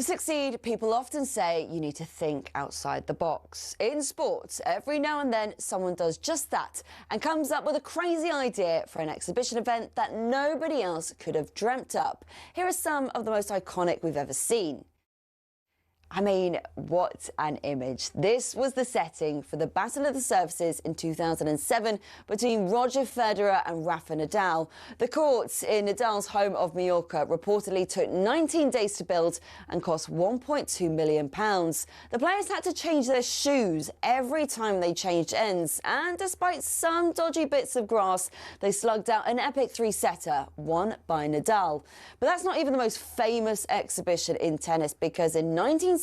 succeed, people often say you need to think outside the box. In sports, every now and then someone does just that and comes up with a crazy idea for an exhibition event that nobody else could have dreamt up. Here are some of the most iconic we've ever seen. I mean, what an image. This was the setting for the Battle of the Surfaces in 2007 between Roger Federer and Rafa Nadal. The courts in Nadal's home of Mallorca reportedly took 19 days to build and cost £1.2 million. The players had to change their shoes every time they changed ends, and despite some dodgy bits of grass, they slugged out an epic three-setter, won by Nadal. But that's not even the most famous exhibition in tennis, because in 1973,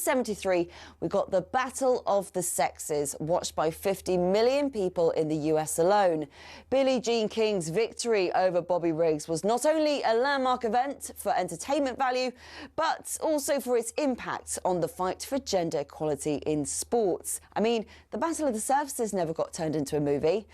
we got the Battle of the Sexes, watched by 50 million people in the US alone. Billie Jean King's victory over Bobby Riggs was not only a landmark event for entertainment value, but also for its impact on the fight for gender equality in sports. I mean, the Battle of the Surfaces never got turned into a movie.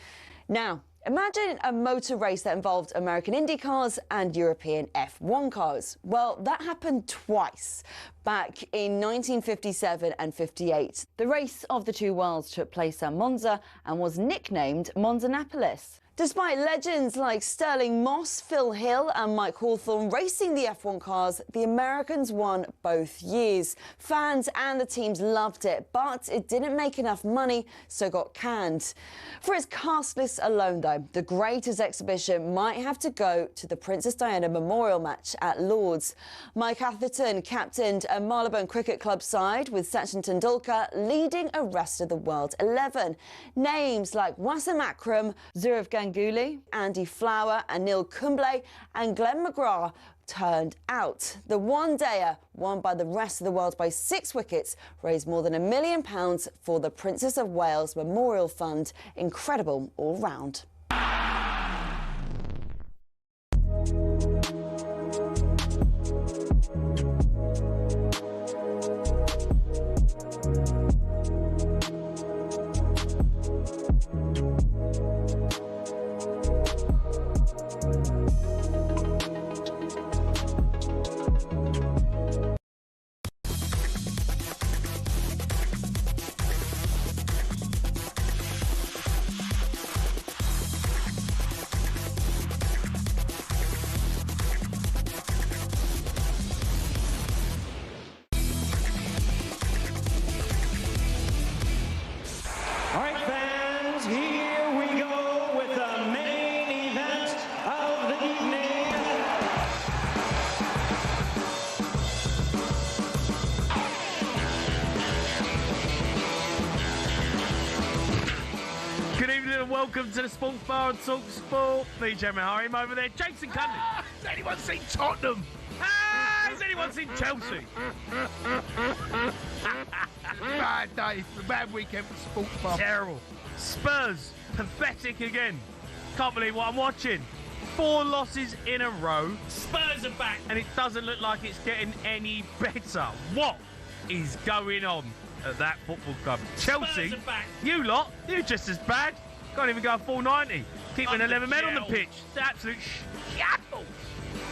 Now, imagine a motor race that involved American Indy cars and European F1 cars. Well, that happened twice, back in 1957 and 58. The race of the two worlds took place at Monza and was nicknamed Monzanapolis. Despite legends like Sterling Moss, Phil Hill and Mike Hawthorne racing the F1 cars, the Americans won both years. Fans and the teams loved it, but it didn't make enough money, so got canned. For its cast list alone, though, the greatest exhibition might have to go to the Princess Diana Memorial match at Lord's. Mike Atherton captained a Marylebone Cricket Club side, with Sachin Tendulkar leading a rest of the world 11. Names like Wasim Akram, Sourav Ganguly, Andy Flower and Neil Kumble and Glenn McGrath turned out. The one-dayer, won by the rest of the world by 6 wickets, raised more than £1 million for the Princess of Wales Memorial Fund. Incredible all round. All right, fans, here we go with the main event of the evening. Good evening and welcome to the Sports Bar and Talk Sport. Me, Jamie O'Hara, him over there. Jason Cundy. Has anyone seen Tottenham? Has anyone seen Chelsea? Bad day, bad weekend for Sports Bar. Terrible. Spurs, pathetic again. Can't believe what I'm watching. 4 losses in a row. Spurs are back, and it doesn't look like it's getting any better. What is going on at that football club? Chelsea, you lot, you're just as bad. Can't even go full 90. Keeping 11 men on the pitch. It's absolute shambles.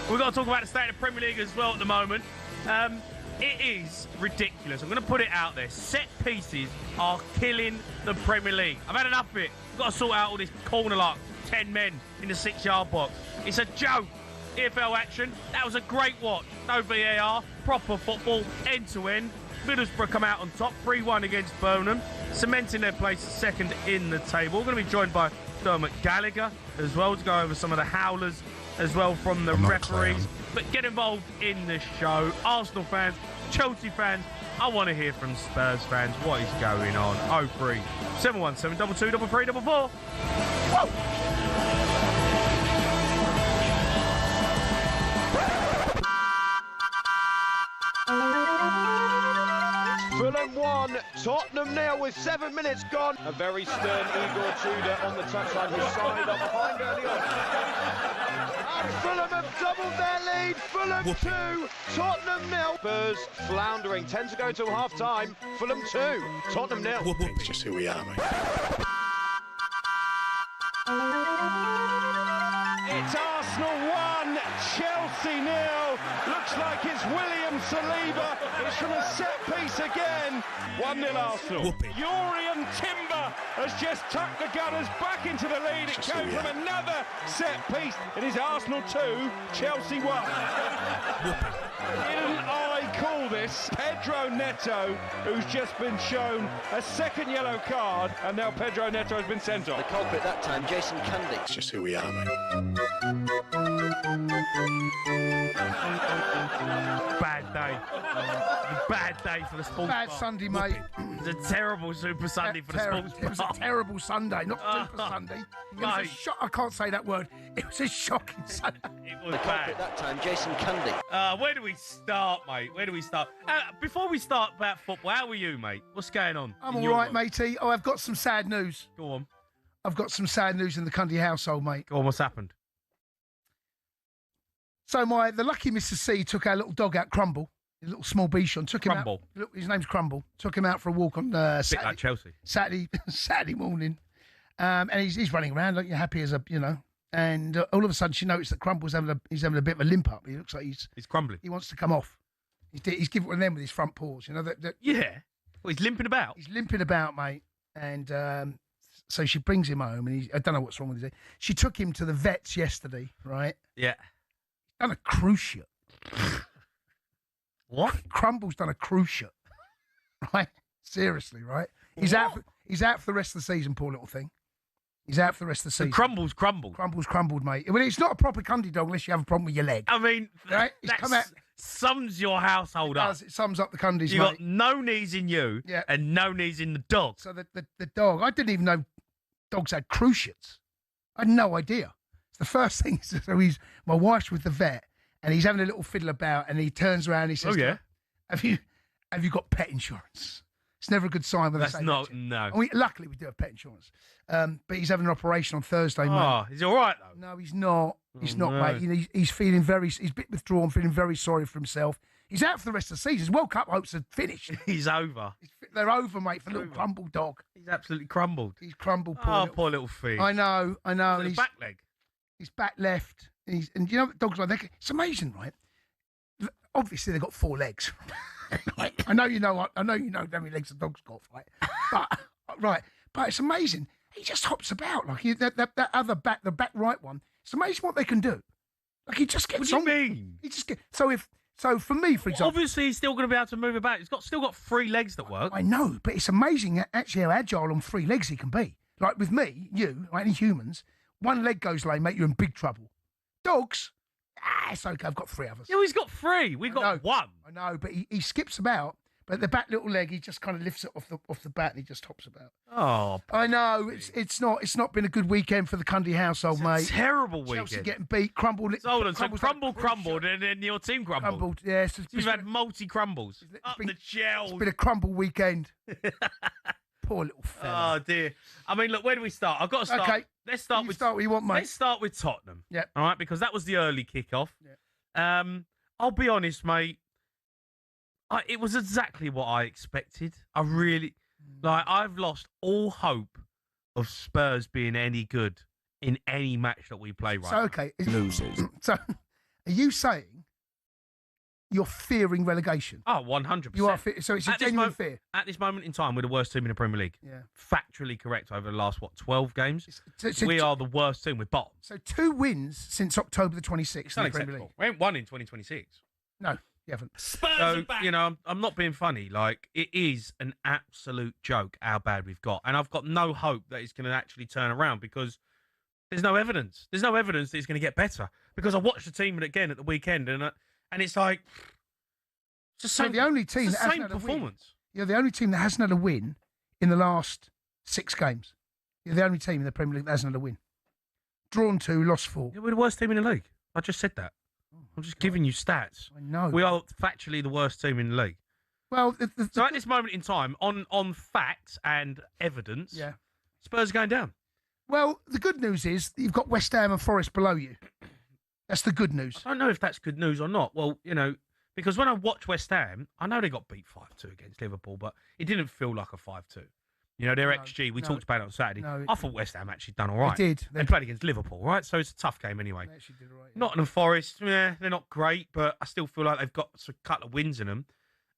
We've got to talk about the state of the Premier League as well at the moment. It is ridiculous. I'm going to put it out there. Set pieces are killing the Premier League. I've had enough of it. We've got to sort out all this corner lock. 10 men in the 6-yard box. It's a joke. EFL action. That was a great watch. No VAR. Proper football. End to end. Middlesbrough come out on top. 3-1 against Burnham. Cementing their place second in the table. We're going to be joined by Dermot Gallagher as well to go over some of the howlers as well from the referees. But get involved in the show. Arsenal fans, Chelsea fans, I want to hear from Spurs fans. What is going on? 03 717 22 33 44. Whoa! Fulham 1, Tottenham 0 with 7 minutes gone. A very stern Igor Tudor on the touchline, his side up behind early on. And Fulham have doubled their lead. Fulham 2, Tottenham 0. Spurs floundering, 10 to go till half time. Fulham 2, Tottenham 0. It's just who we are, mate. It's Arsenal 1, Chelsea 0. Looks like it's Williams. William Saliba. It's from a set piece again. 1-0 Arsenal. Whooping. Urian Timber has just tucked the Gunners back into the lead. It came from another set piece. It is Arsenal 2, Chelsea 1. Didn't I call this Pedro Neto, who's just been shown a second yellow card, and now Pedro Neto has been sent off. The culprit that time, Jason Cundy. It's just who we are, mate. Bad day. Bad day for the sports Bad bar. Sunday, mate. It's a terrible Super Sunday for the sports bar. It was a terrible Sunday, not Super Sunday. It was a Mate. shock. I can't say that word. It was a shocking Sunday. It was The culprit bad. that time, Jason Cundy. Where do we start, mate? Where do we start? Before we start about football, how are you, mate? What's going on? I'm in all your right, world? matey. Oh, I've got some sad news. Go on. I've got some sad news in the Cundy household, mate. Go on, what's happened? So the lucky Mr. C took our little dog out, Crumble, a little small bichon. Took him Crumble. out. Look, his name's Crumble. Took him out for a walk on Bit Saturday, like Chelsea. Saturday morning, and he's running around like you're happy as a And all of a sudden, she noticed that Crumble's having a bit of a limp up. He looks like He's crumbling. he wants to come off. He's giving one of them with his front paws. You know that Yeah. Well, he's limping about. he's limping about, mate. And so she brings him home, and I don't know what's wrong with him. She took him to the vets yesterday, right? Yeah. Done a cruciate. What? Crumble's done a cruciate, right? Seriously, right? He's out for the rest of the season, poor little thing. He's out for the rest of the So season. Crumble's crumbled. Crumble's crumbled, mate. Well, it's not a proper Cundy dog unless you have a problem with your leg. I mean, Right? He's that come out- sums your household up. It sums up the Cundys, You mate. got no knees in you Yeah. and no knees in the dog. So the dog, I didn't even know dogs had cruciates. I had no idea. It's the first thing. So my wife's with the vet, and he's having a little fiddle about, and he turns around and he says, Oh, yeah? have you got pet insurance? It's never a good sign when That's they say not, that to you. no. And luckily, we do have pet insurance. But he's having an operation on Thursday, mate. Oh, is he all right, though? No, he's not. He's Oh, not, no. mate. You know, he's feeling he's a bit withdrawn, feeling very sorry for himself. He's out for the rest of the season. His World Cup hopes are finished. He's over. They're over, mate, for little Over. Crumble dog. He's absolutely crumbled. He's crumbled, Oh, poor little thing. I know. And And his back leg. he's back left. And you know what dogs like? It's amazing, right? Obviously, they've got 4 legs. Right? I know you know how many legs a dog's got, right? But it's amazing. He just hops about like that other back, the back right one. It's amazing what they can do. Like he just gets What do you on. mean? He just so for me, for example, Obviously, he's still going to be able to move about. He's still got 3 legs that work. I know, but it's amazing actually how agile on 3 legs he can be. Like with me, you, like any humans, 1 leg goes lame, mate, you're in big trouble. Dogs, it's okay. I've got 3 others. Yeah, he's got 3. We've got know. 1. I know, but he skips about. But the back little leg, he just kind of lifts it off the bat and he just hops about. Oh, I know it's not been a good weekend for the Cundy household, mate. terrible Chelsea weekend. getting beat, Crumble. So hold on, so Crumble's like Crumble crumbled and then your team crumbled. crumbled. Yes, You've had multi-crumbles. Up been- the shells. It's been a Crumble weekend. Poor little fella. Oh, dear. I mean, look, where do we start? I've got to start. Okay. Let's start You with start where you want, mate. Let's start with Tottenham. Yep. All right, because that was the early kickoff. I'll be honest, mate. It was exactly what I expected. I've lost all hope of Spurs being any good in any match that we play right So now. okay, Losers. So are you saying you're fearing relegation? Oh, 100%. You are. So it's a At this genuine mo- fear. At this moment in time, we're the worst team in the Premier League. Yeah. Factually correct over the last, 12 games? So We are the worst team. We're bottom. So 2 wins since October the 26th It's in the Premier unacceptable. League. We ain't won in 2026. No, you haven't. So, I'm not being funny. Like, it is an absolute joke how bad we've got. And I've got no hope that it's going to actually turn around because there's no evidence. There's no evidence that it's going to get better. Because I watched the team again at the weekend and it's like, it's the same, the only team it's that the hasn't same had a win. performance. You're the only team that hasn't had a win in the last 6 games. You're the only team in the Premier League that hasn't had a win. Drawn 2, lost 4. Yeah, we're the worst team in the league. I just said that. I'm just giving you stats. I know. We are factually the worst team in the league. Well, So at this moment in time, on facts and evidence, yeah. Spurs are going down. Well, the good news is that you've got West Ham and Forest below you. That's the good news. I don't know if that's good news or not. Well, because when I watch West Ham, I know they got beat 5-2 against Liverpool, but it didn't feel like a 5-2. You know, their XG, we talked about it on Saturday. No, I thought West Ham actually done all right. They did. They played against Liverpool, right? So it's a tough game anyway. They actually did all right. Yeah. Nottingham Forest, they're not great, but I still feel like they've got a couple of wins in them.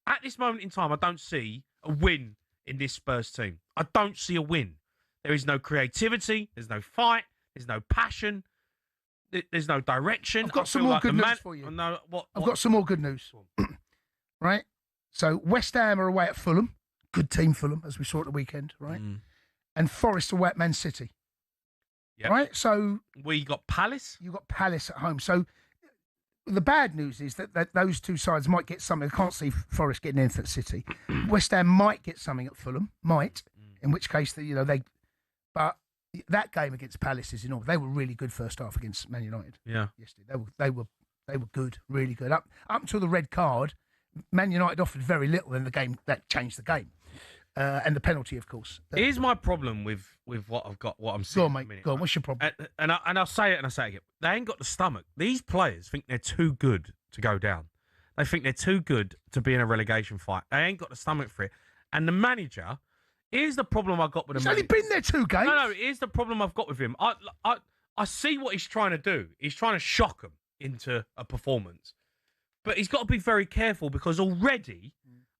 At this moment in time, I don't see a win in this Spurs team. I don't see a win. There is no creativity. There's no fight. There's no passion. There's no direction. I've got some more good news for you. I've got some more good news. Right? So West Ham are away at Fulham. Good team, Fulham, as we saw at the weekend, right? And Forest away at Man City. Yep. Right? So we got Palace. You got Palace at home. So the bad news is that those two sides might get something. I can't see Forest getting anything at City. West Ham might get something at Fulham. Might. In which case, but that game against Palace is enormous. They were really good first half against Man United. Yeah. Yesterday. They were good, really good. Up until the red card, Man United offered very little in the game. That changed the game. And the penalty, of course. Here's my problem with what I've got, what I'm seeing. Go on, mate. Go on. What's your problem? And I'll say it and I'll say it again. They ain't got the stomach. These players think they're too good to go down. They think they're too good to be in a relegation fight. They ain't got the stomach for it. And the manager, here's the problem I've got with him. He's only been there 2 games. No, here's the problem I've got with him. I see what he's trying to do. He's trying to shock them into a performance. But he's got to be very careful because already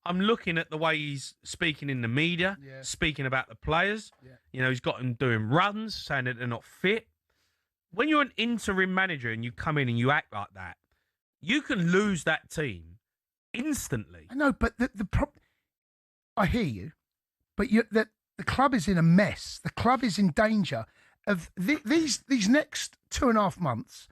I'm looking at the way he's speaking in the media, speaking about the players. Yeah. You know, he's got them doing runs, saying that they're not fit. When you're an interim manager and you come in and you act like that, you can lose that team instantly. I know, but the problem... I hear you, but the club is in a mess. The club is in danger of... These next 2.5 months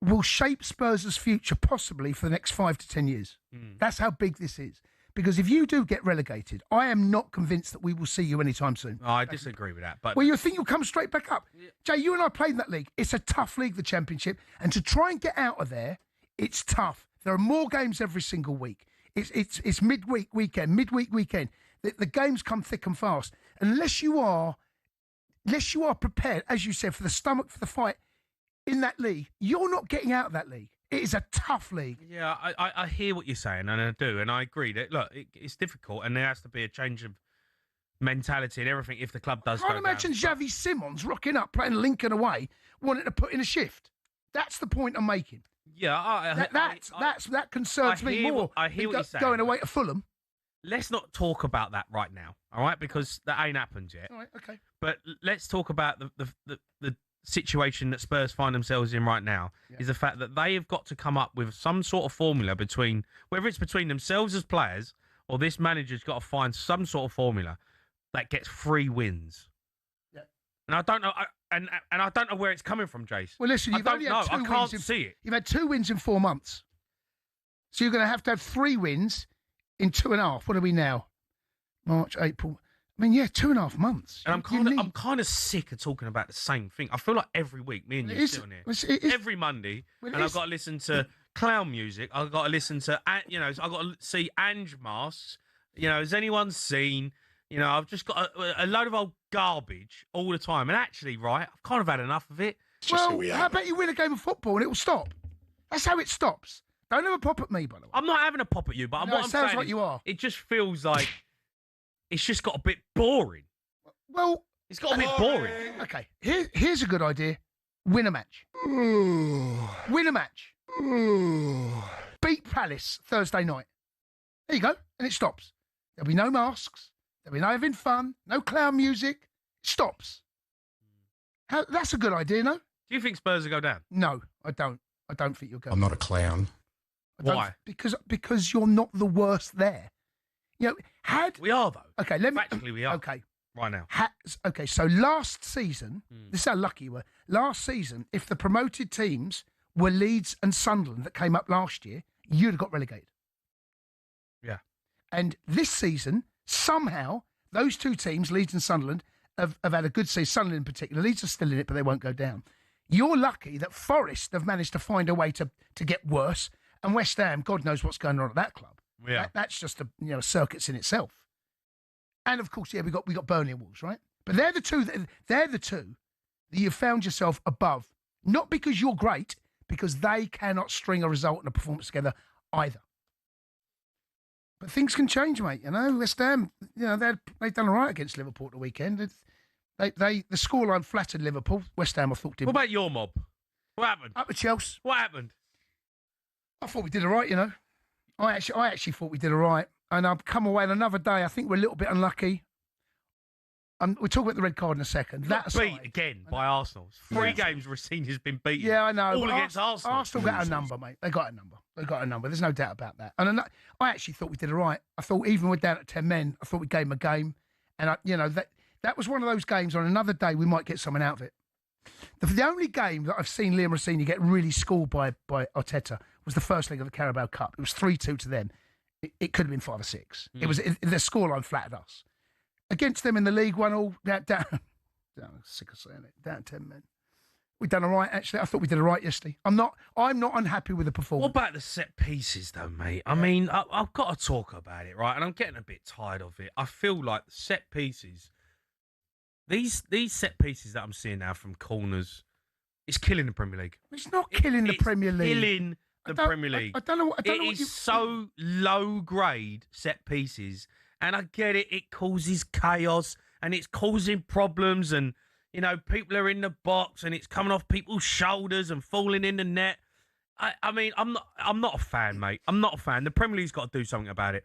will shape Spurs' future possibly for the next 5 to 10 years. That's how big this is. Because if you do get relegated, I am not convinced that we will see you anytime soon. Oh, I disagree with that. But well, you think you'll come straight back up. Yeah. Jay, you and I played in that league. It's a tough league, the Championship. And to try and get out of there, it's tough. There are more games every single week. It's midweek weekend. The games come thick and fast. Unless you are prepared, as you said, for the stomach, for the fight in that league, you're not getting out of that league. It is a tough league. Yeah, I hear what you're saying, and I do, and I agree that, look, it's difficult, and there has to be a change of mentality and everything if the club does go down. I can't imagine Xavi Simons rocking up, playing Lincoln away, wanting to put in a shift. That's the point I'm making. Yeah, that concerns me more. I hear what you're saying. Going away to Fulham. Let's not talk about that right now, all right? Because that ain't happened yet. All right, okay. But let's talk about the situation that Spurs find themselves in right now is the fact that they have got to come up with some sort of formula between, whether it's between themselves as players or this manager's got to find some sort of formula that gets 3 wins. Yeah. And I don't know, and I don't know where it's coming from, Jace. Well, listen, you've only had 2 wins. I can't see it. You've had 2 wins in 4 months. So you're going to have 3 wins in 2.5. What are we now? March, April. I mean, 2.5 months. And I'm kind of sick of talking about the same thing. I feel like every week, me and you sit on here every Monday, and I've got to listen to clown music. I've got to listen to, I've got to see Ange masks. Has anyone seen? I've just got a load of old garbage all the time. And actually, right, I've kind of had enough of it. Well, how about you win a game of football and it will stop? That's how it stops. Don't have a pop at me, by the way. I'm not having a pop at you, but what I'm saying sounds like you are. It just feels like it's just got a bit boring. Well, it's got a bit boring. Okay, here's a good idea. Win a match. Win a match. Beat Palace Thursday night. There you go. And it stops. There'll be no masks. There'll be no having fun. No clown music. It stops. That's a good idea, no? Do you think Spurs will go down? No, I don't. I don't think you'll go. I'm not a clown. Why? Because you're not the worst there. We are, though. Okay, Factually, we are. Okay. Right now. Okay, so last season, this is how lucky you were. Last season, if the promoted teams were Leeds and Sunderland that came up last year, you'd have got relegated. Yeah. And this season, somehow, those 2 teams, Leeds and Sunderland, have had a good season. Sunderland in particular. Leeds are still in it, but they won't go down. You're lucky that Forest have managed to find a way to get worse, and West Ham, God knows what's going on at that club. Yeah. That's just a circuits in itself. And of course, we got Burnley and Wolves, right? But they're the two that you've found yourself above. Not because you're great, because they cannot string a result and a performance together either. But things can change, mate. You know, West Ham, you know, they've done all right against Liverpool at the weekend. The scoreline flattered Liverpool. West Ham, I thought, did. What about your mob? What happened? Up with Chelsea. What happened? I thought we did all right, you know. I actually thought we did all right. And I've come away on another day. I think we're a little bit unlucky. We'll talk about the red card in a second. That beat again by Arsenal. 3 games Rosinia's been beaten. Yeah, I know. All against Arsenal. Arsenal got a number, mate. They got a number. There's no doubt about that. And I actually thought we did all right. I thought even with down at 10 men, I thought we gave them a game. And, that was one of those games on another day we might get something out of it. The only game that I've seen Liam Rossini get really schooled by Arteta was the first leg of the Carabao Cup. It was 3-2 to them. It could have been 5 or 6. The scoreline flattered us. Against them in the league, 1-1, down, sick of saying it, down 10 men. We've done all right, actually. I thought we did all right yesterday. I'm not unhappy with the performance. What about the set pieces, though, mate? I mean, I've got to talk about it, right? And I'm getting a bit tired of it. I feel like the set pieces, these set pieces that I'm seeing now from corners, it's killing the Premier League. It's not killing the Premier League. It's killing the Premier League. I don't know what... It is so low-grade set pieces. And I get it, it causes chaos and it's causing problems and, you know, people are in the box and it's coming off people's shoulders and falling in the net. I mean, I'm not a fan, mate. I'm not a fan. The Premier League's got to do something about it.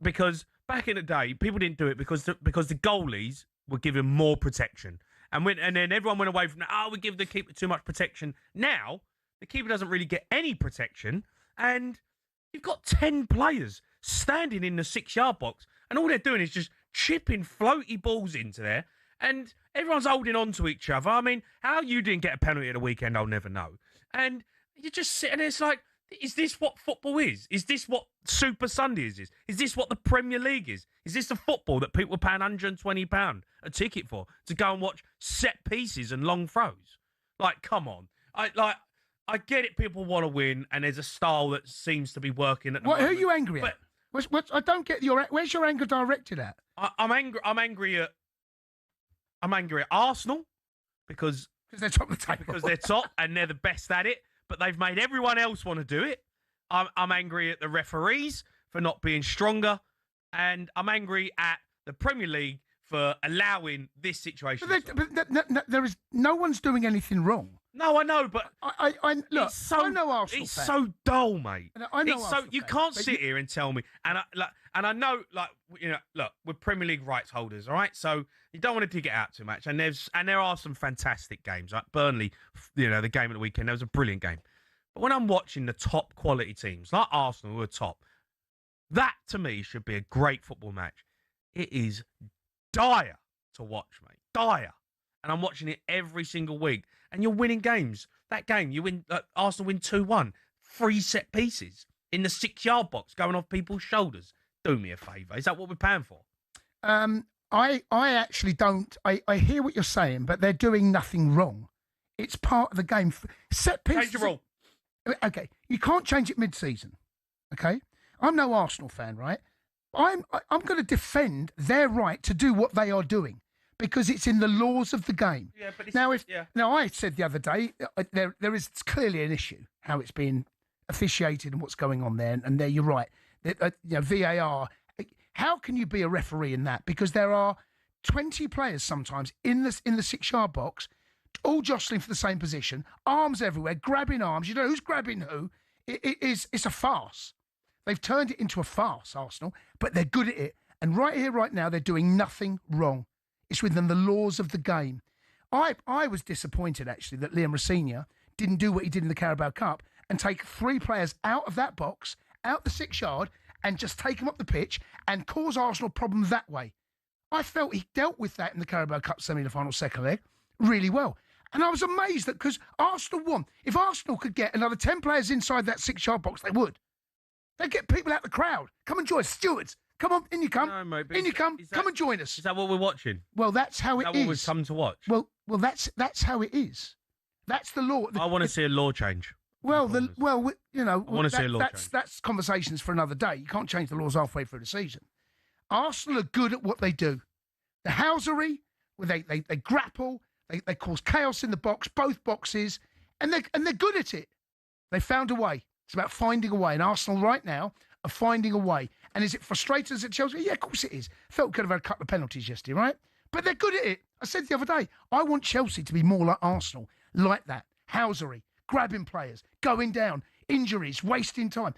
Because back in the day, people didn't do it because the goalies were given more protection. And then everyone went away from that, we give the keeper too much protection. Now, the keeper doesn't really get any protection and you've got 10 players standing in the 6-yard box. And all they're doing is just chipping floaty balls into there. And everyone's holding on to each other. I mean, how you didn't get a penalty at the weekend, I'll never know. And you're just sitting there, it's like, is this what football is? Is this what Super Sunday is? Is this what the Premier League is? Is this the football that people are paying £120 a ticket for to go and watch set pieces and long throws? Like, come on. I get it, people want to win, and there's a style that seems to be working at the moment. Who are you angry at? I don't get where's your anger directed at? I'm angry at Arsenal because they're top of the table. Because they're top and they're the best at it, but they've made everyone else want to do it. I'm angry at the referees for not being stronger, and I'm angry at the Premier League for allowing this situation. But there is no one's doing anything wrong. No, I know, but look, I know Arsenal. It's so dull, mate. I know Arsenal. You can't sit here and tell me, and I know, like, you know, look, we're Premier League rights holders, all right. So you don't want to dig it out too much, and there are some fantastic games, like Burnley. You know, the game of the weekend, that was a brilliant game. But when I'm watching the top quality teams like Arsenal, who are top, that to me should be a great football match. It is dire to watch, mate. Dire. And I'm watching it every single week. And you're winning games. That game, you win. Arsenal win 2-1. 3 set pieces in the 6-yard box, going off people's shoulders. Do me a favour. Is that what we're paying for? I actually don't. I hear what you're saying, but they're doing nothing wrong. It's part of the game. Set pieces. Change the rule. Okay, you can't change it mid-season. Okay, I'm no Arsenal fan, right? I'm going to defend their right to do what they are doing, because it's in the laws of the game. Yeah, but now I said the other day there is clearly an issue how it's being officiated and what's going on there, and there you're right. VAR. How can you be a referee in that? Because there are 20 players sometimes in the 6-yard box, all jostling for the same position, arms everywhere, grabbing arms. You know who's grabbing who? It's a farce. They've turned it into a farce, Arsenal, but they're good at it. And right here, right now, they're doing nothing wrong. It's within the laws of the game. I was disappointed, actually, that Liam Rossini didn't do what he did in the Carabao Cup and take 3 players out of that box, out the 6-yard, and just take them up the pitch and cause Arsenal problems that way. I felt he dealt with that in the Carabao Cup semi-final second leg really well. And I was amazed that because Arsenal won. If Arsenal could get another 10 players inside that 6-yard box, they would. They'd get people out the crowd. Come and join us. Stewards, come on, in you come. No, mate, in you come. Come and join us. Is that what we're watching? Well, that's how it is. Is that what we've come to watch? Well, that's how it is. That's the law. I want to see a law change. Well, I want to see a law change. That's conversations for another day. You can't change the laws halfway through the season. Arsenal are good at what they do. The housery, where they grapple, they cause chaos in the box, both boxes, and they're good at it. They found a way. It's about finding a way. And Arsenal right now of finding a way. And is it frustrating at Chelsea? Yeah, of course it is. Felt could have had a couple of penalties yesterday, right? But they're good at it. I said the other day, I want Chelsea to be more like Arsenal, like that. Housery, grabbing players, going down, injuries, wasting time.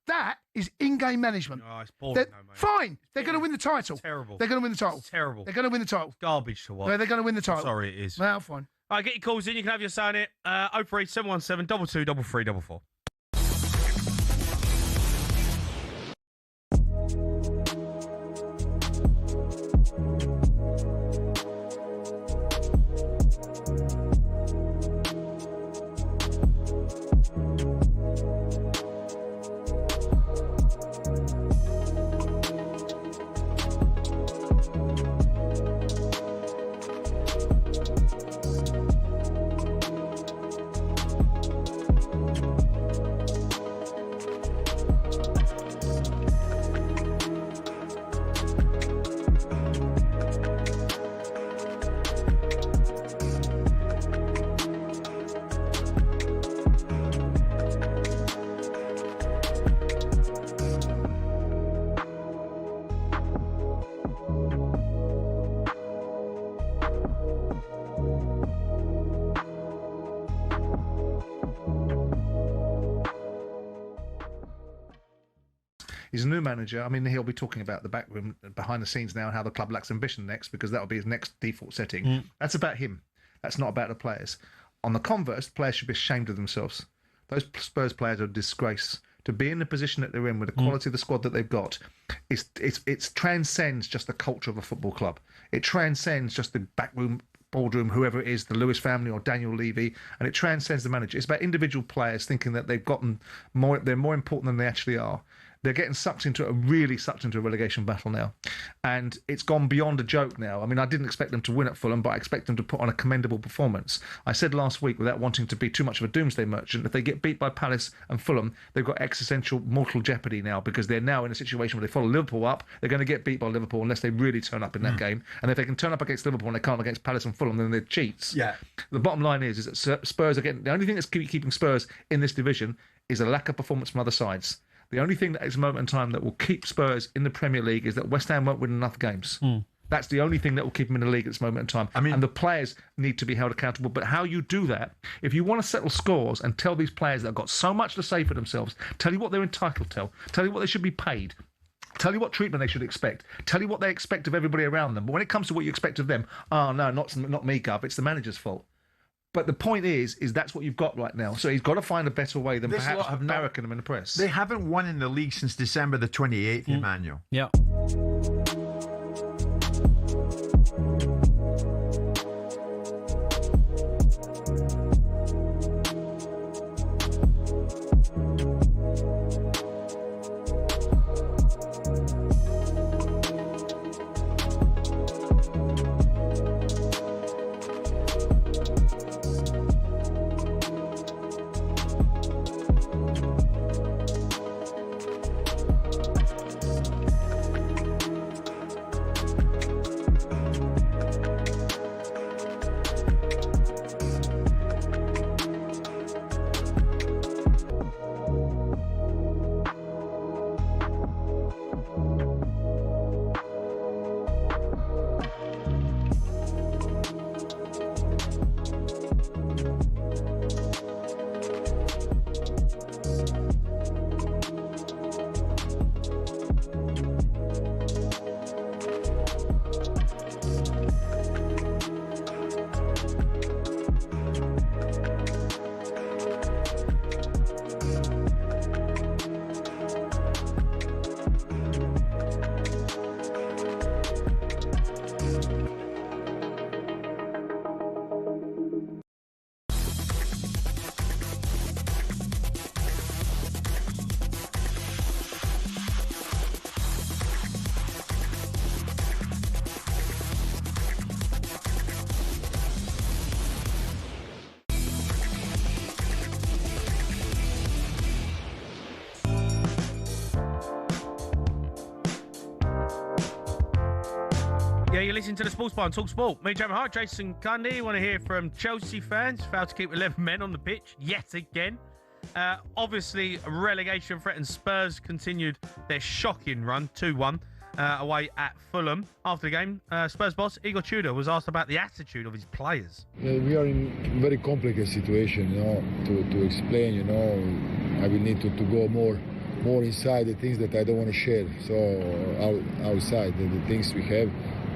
That is in-game management. Oh, it's boring, mate. Fine. They're going to win the title. It's terrible. They're going to win the title. It's terrible. They're going to win the title. It's garbage to watch. They're going to win the title. Sorry, it is. Well, fine. All right, get your calls in. You can have your say on it. 03 717 22 3344. He's a new manager. I mean, he'll be talking about the back room, behind the scenes now, and how the club lacks ambition next, because that'll be his next default setting. That's about him. That's not about the players. On the converse, the players should be ashamed of themselves. Those Spurs players are a disgrace. To be in the position that they're in with the quality of the squad that they've got, it transcends just the culture of a football club. It transcends just the backroom, boardroom, whoever it is, the Lewis family or Daniel Levy, and it transcends the manager. It's about individual players thinking that they've gotten more, they're more important than they actually are. They're getting sucked into a relegation battle now. And it's gone beyond a joke now. I mean, I didn't expect them to win at Fulham, but I expect them to put on a commendable performance. I said last week, without wanting to be too much of a doomsday merchant, if they get beat by Palace and Fulham, they've got existential mortal jeopardy now, because they're now in a situation where they follow Liverpool up. They're going to get beat by Liverpool unless they really turn up in that game. And if they can turn up against Liverpool and they can't against Palace and Fulham, then they're cheats. Yeah. The bottom line is that Spurs are getting... The only thing that's keeping Spurs in this division is a lack of performance from other sides. The only thing that is a moment in time that will keep Spurs in the Premier League is that West Ham won't win enough games. That's the only thing that will keep them in the league at this moment in time. I mean, and the players need to be held accountable. But how you do that, if you want to settle scores and tell these players that have got so much to say for themselves, tell you what they're entitled to, tell you what they should be paid, tell you what treatment they should expect, tell you what they expect of everybody around them. But when it comes to what you expect of them, oh, no, not me, Gov, it's the manager's fault. But the point is that's what you've got right now. So he's got to find a better way than perhaps barracking them in the press. They haven't won in the league since December the 28th, Emmanuel. Yeah. Yeah, you're listening to the Sports Bar on talkSPORT. Me, Jamie O'Hara, Jason Cundy. Want to hear from Chelsea fans? Failed to keep 11 men on the pitch yet again. Obviously, relegation threatened Spurs continued their shocking run, 2-1, away at Fulham. After the game, Spurs boss Igor Tudor was asked about the attitude of his players. We are in a very complicated situation, to explain, I will need to go more inside the things that I don't want to share. So outside, the things we have,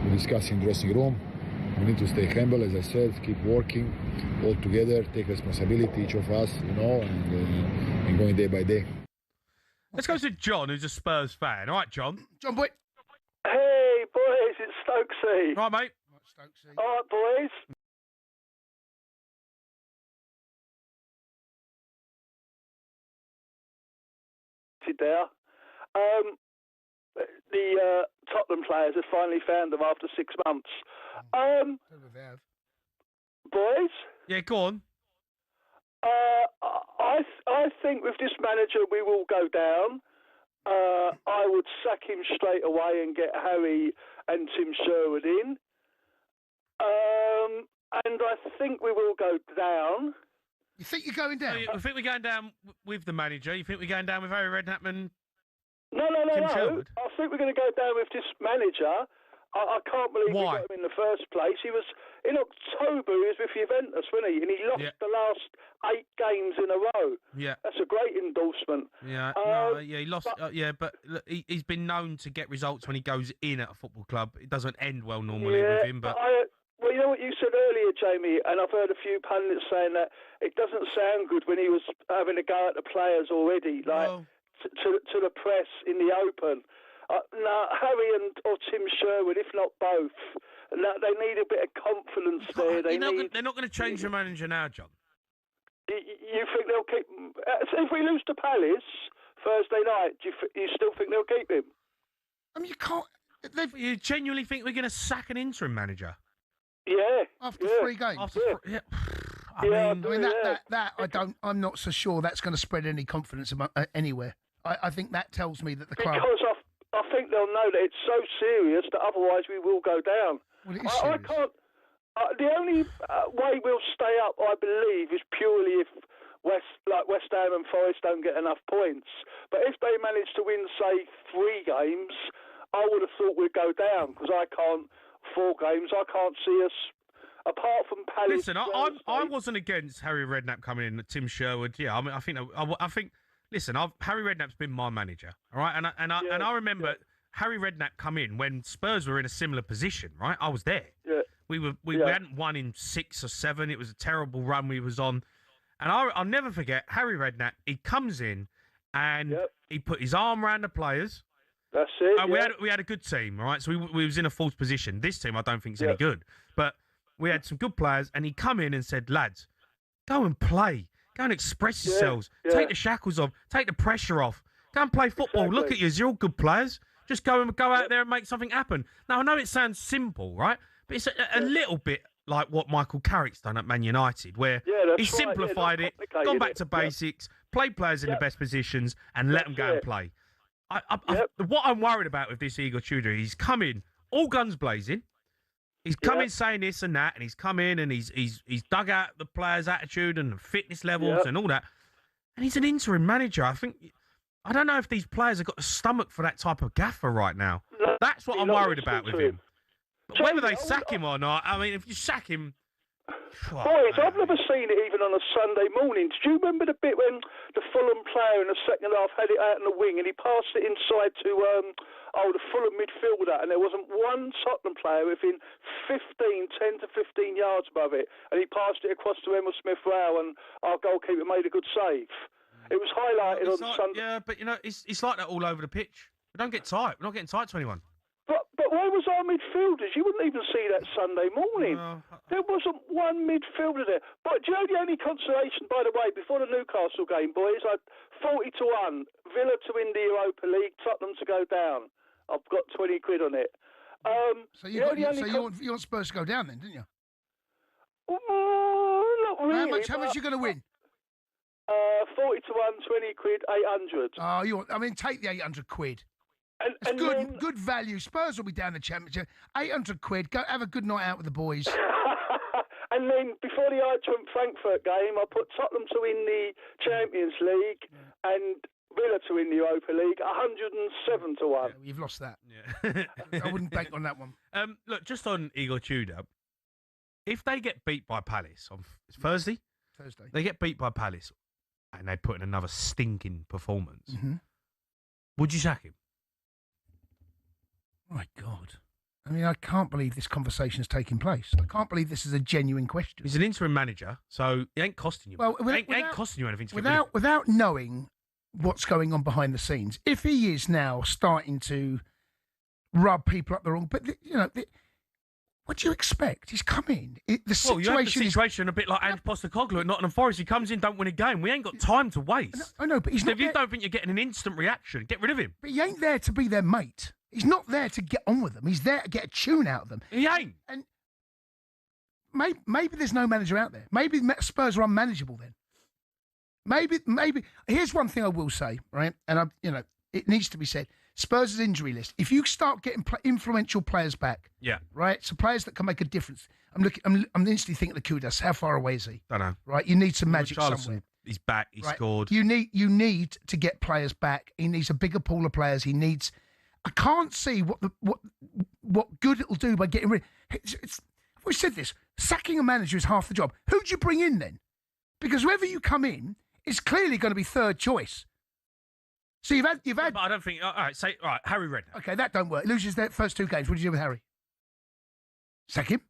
we discuss in the dressing room. We need to stay humble, as I said, keep working all together, take responsibility, each of us, and going day by day. Let's go to John, who's a Spurs fan. All right, John. John Boy. Hey, boys, it's Stokesy. All right, mate. Stokesy. All right, boys. There. The Tottenham players have finally found them after 6 months. Boys? Yeah, go on. I think with this manager we will go down. I would sack him straight away and get Harry and Tim Sherwood in. And I think we will go down. You think you're going down? You think we're going down with the manager? You think we're going down with Harry Redknapp and No. Sherwood? I think we're going to go down with this manager. I can't believe we got him in the first place. He was in October. He was with Juventus, wasn't he? And he lost the last 8 games in a row. Yeah, that's a great endorsement. Yeah, he lost. But look, he's been known to get results when he goes in at a football club. It doesn't end well normally with him. But well, you know what you said earlier, Jamie, and I've heard a few pundits saying that it doesn't sound good when he was having a go at the players already, to the press in the open. No, Harry or Tim Sherwood, if not both, they need a bit of confidence there. They're not going to change the manager now, John. You think they'll keep? If we lose to Palace Thursday night, do you still think they'll keep him? I mean, you can't. You genuinely think we're going to sack an interim manager? Yeah. After 3 games. I mean, I'm not so sure that's going to spread any confidence anywhere. I think that tells me that the club. Because I think they'll know that it's so serious that otherwise we will go down. Well, it is serious. I can't. The only way we'll stay up, I believe, is purely if West Ham and Forest don't get enough points. But if they manage to win, say, 3 games, I would have thought we'd go down because I can't. 4 games, I can't see us. Apart from Palace. Listen, I wasn't against Harry Redknapp coming in. Tim Sherwood, yeah. I mean, I think. Listen, Harry Redknapp's been my manager, all right, and I remember Harry Redknapp come in when Spurs were in a similar position, right? I was there. Yeah. We hadn't won in 6 or 7. It was a terrible run we was on, and I'll never forget Harry Redknapp. He comes in and he put his arm around the players. That's it. And we had a good team, all right. So we was in a false position. This team I don't think is any good, but we had some good players, and he come in and said, "Lads, go and play." Go and express yourselves. Take the shackles off. Take the pressure off. Go and play football. Exactly. Look at you. You're all good players. Just go out there and make something happen. Now, I know it sounds simple, right? But it's a little bit like what Michael Carrick's done at Man United, where he simplified it, gone back to basics, played players in the best positions, and let them go and play. What I'm worried about with this Igor Tudor, he's come in all guns blazing. He's come in saying this and that, and he's come in and he's dug out the players' attitude and fitness levels and all that. And he's an interim manager. I don't know if these players have got the stomach for that type of gaffer right now. That's what I'm worried about with him. But whether they sack him or not, I mean, if you sack him... Boys, I've never seen it even on a Sunday morning. Did you remember the bit when the Fulham player in the second half had it out in the wing and he passed it inside to the Fulham midfielder, and there wasn't one Tottenham player within 10 to 15 yards above it, and he passed it across to Emil Smith-Rowe, and our goalkeeper made a good save. It was highlighted on Sunday. Yeah, but it's like that all over the pitch. We don't get tight. We're not getting tight to anyone. But where was our midfielders? You wouldn't even see that Sunday morning. There wasn't one midfielder there. But do you know the only consolation, by the way, before the Newcastle game, boys, 40-1, Villa to win the Europa League, Tottenham to go down. I've got 20 quid on it. You want Spurs to go down then, didn't you? Not really. How much are you going to win? 40-1, 20 quid, 800. Oh, take the 800 quid. It's good value. Spurs will be down the championship. 800 quid. Go have a good night out with the boys. And And then before the Eintracht Frankfurt game, I put Tottenham to win the Champions League and Villa to win the Europa League, 107 to 1. Yeah, you've lost that. Yeah. I wouldn't bank on that one. Look, just on Igor Tudor, if they get beat by Palace on Thursday, they get beat by Palace and they put in another stinking performance, would you sack him? My God. I mean, I can't believe this conversation is taking place. I can't believe this is a genuine question. He's an interim manager, so it ain't costing you. Well, ain't costing you anything to without knowing what's going on behind the scenes. If he is now starting to rub people up the wrong, but what do you expect? He's come in. You have the situation a bit like Ange Postecoglou at Nottingham Forest. He comes in, don't win a game. We ain't got time to waste. I know, but he's not. If you don't think you're getting an instant reaction, get rid of him. But he ain't there to be their mate. He's not there to get on with them. He's there to get a tune out of them. He ain't. And maybe there's no manager out there. Maybe Spurs are unmanageable then. Maybe. Here's one thing I will say, right? And it needs to be said. Spurs' injury list. If you start getting influential players back, right? So players that can make a difference. I'm instantly thinking of Kudus. How far away is he? Don't know. Right? You need some magic somewhere. He's back. He scored. You need to get players back. He needs a bigger pool of players. He needs. I can't see what good it'll do by getting rid. We said this. Sacking a manager is half the job. Who do you bring in then? Because whoever you come in is clearly going to be third choice. So you've had. But I don't think. All right, Harry Redknapp. Okay, that don't work. Loses their first two games. What do you do with Harry? Sack him.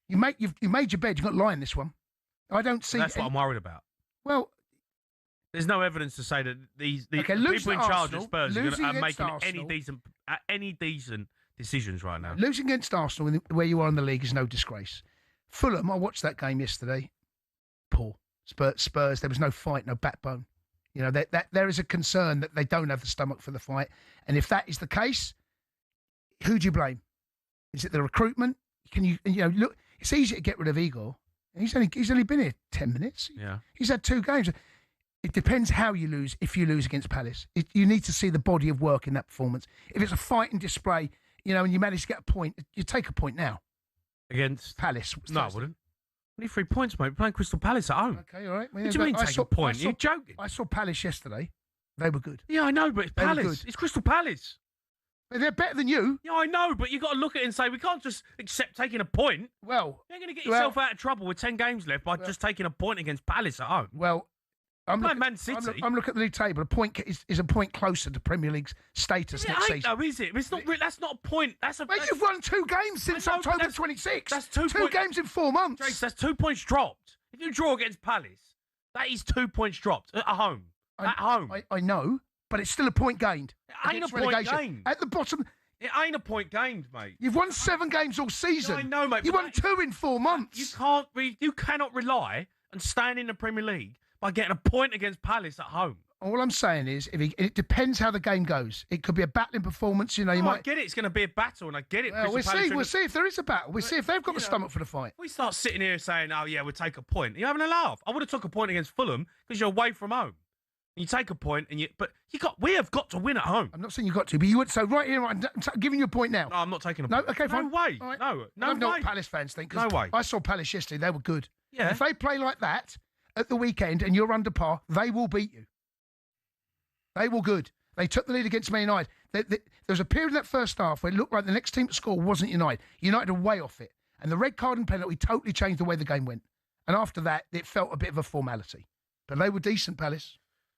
You made your bed. You've got to lie in this one. I don't see. That's what I'm worried about. Well. There's no evidence to say that these people in charge of Spurs are making Arsenal, any decent decisions right now. Losing against Arsenal, where you are in the league, is no disgrace. Fulham, I watched that game yesterday. Poor Spurs. There was no fight, no backbone. There is a concern that they don't have the stomach for the fight. And if that is the case, who do you blame? Is it the recruitment? Can you look? It's easy to get rid of Igor. He's only been here 10 minutes. Yeah, he's had 2 games. It depends how you lose. If you lose against Palace, you need to see the body of work in that performance. If it's a fighting display, and you manage to get a point, you take a point now. Against Palace? No, I wouldn't. We need 3 points, mate. We're playing Crystal Palace at home. Okay, all right. What do you mean take a point? You're joking. I saw Palace yesterday. They were good. Yeah, I know, but it's Palace. It's Crystal Palace. They're better than you. Yeah, I know, but you've got to look at it and say, we can't just accept taking a point. Well... You're going to get yourself out of trouble with 10 games left by just taking a point against Palace at home. Well... I'm looking at the league table. A point is a point closer to Premier League's status next season. No, is it? It's not. That's not a point. You've won 2 games since October 26th. That's 2 games in 4 months. Trace, that's 2 points dropped. If you draw against Palace, that is 2 points dropped at home. I know, but it's still a point gained. It ain't a point gained. At the bottom. It ain't a point gained, mate. You've won 7 games all season. Yeah, I know, mate. You won 2 in 4 months. You cannot rely on staying in the Premier League by getting a point against Palace at home. All I'm saying is, it depends how the game goes. It could be a battling performance. I get it. It's going to be a battle, and I get it. Well, we'll see if there is a battle. We'll see if they've got the stomach for the fight. We start sitting here saying, "Oh yeah, we'll take a point." You're having a laugh. I would have took a point against Fulham because you're away from home. You take a point, we have got to win at home. I'm not saying you got to, but you would. So right here, I'm giving you a point now. No, I'm not taking a point. No, okay, fine. No way. Right. No I know way. what Palace fans think. No way. I saw Palace yesterday. They were good. Yeah. If they play like that at the weekend and you're under par, they will beat you. They were good. They took the lead against Man United. There was a period in that first half where it looked like the next team to score wasn't United. United were way off it. And the red card and penalty totally changed the way the game went. And after that, it felt a bit of a formality. But they were decent, Palace.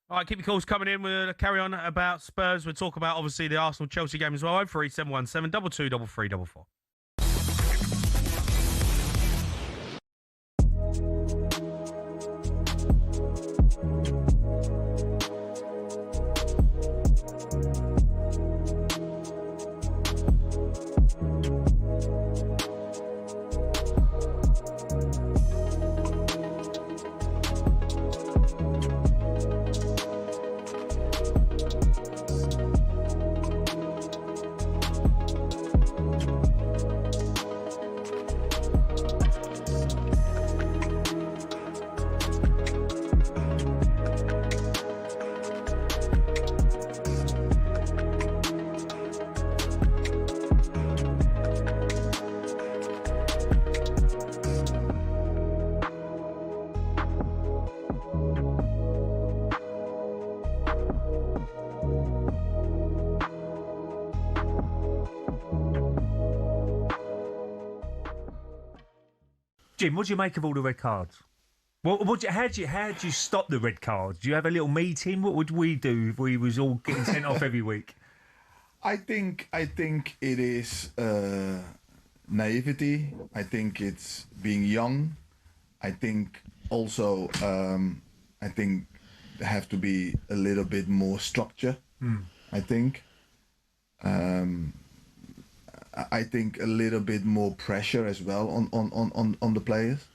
All right, keep your calls coming in. We'll carry on about Spurs. We'll talk about, obviously, the Arsenal-Chelsea game as well. 03717 22 3344. Jim, what do you make of all the red cards? How do you stop the red cards? Do you have a little meeting? What would we do if we was all getting sent off every week? I think it is naivety. I think it's being young. I think also I think there have to be a little bit more structure. I think. I think a little bit more pressure as well on the players.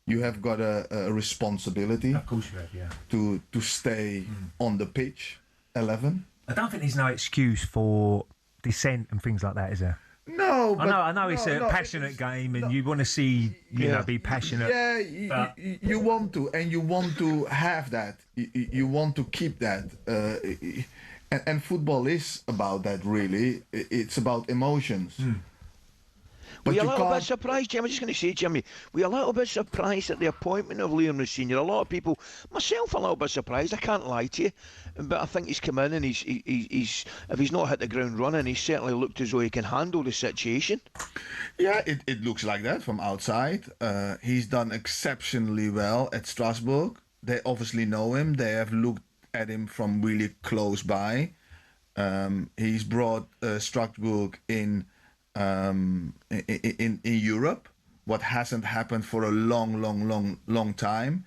You have got a responsibility. Of course you have, yeah. To stay on the pitch, 11. I don't think there's no excuse for dissent and things like that, is there? No, but I know it's a passionate game, and you want to see, you know, be passionate. Yeah, you want to, and you want to have that. You want to keep that. And football is about that, really. It's about emotions. Were you a little bit surprised, Jim? I was just going to say, Jimmy, were you a little bit surprised at the appointment of Liam Senior? A lot of people, myself, a little bit surprised. I can't lie to you, but I think he's come in and he's if he's not hit the ground running, he's certainly looked as though he can handle the situation. Yeah, it looks like that from outside. He's done exceptionally well at Strasbourg. They obviously know him. They have looked at him from really close by. He's brought Strasbourg in Europe, what hasn't happened for a long time.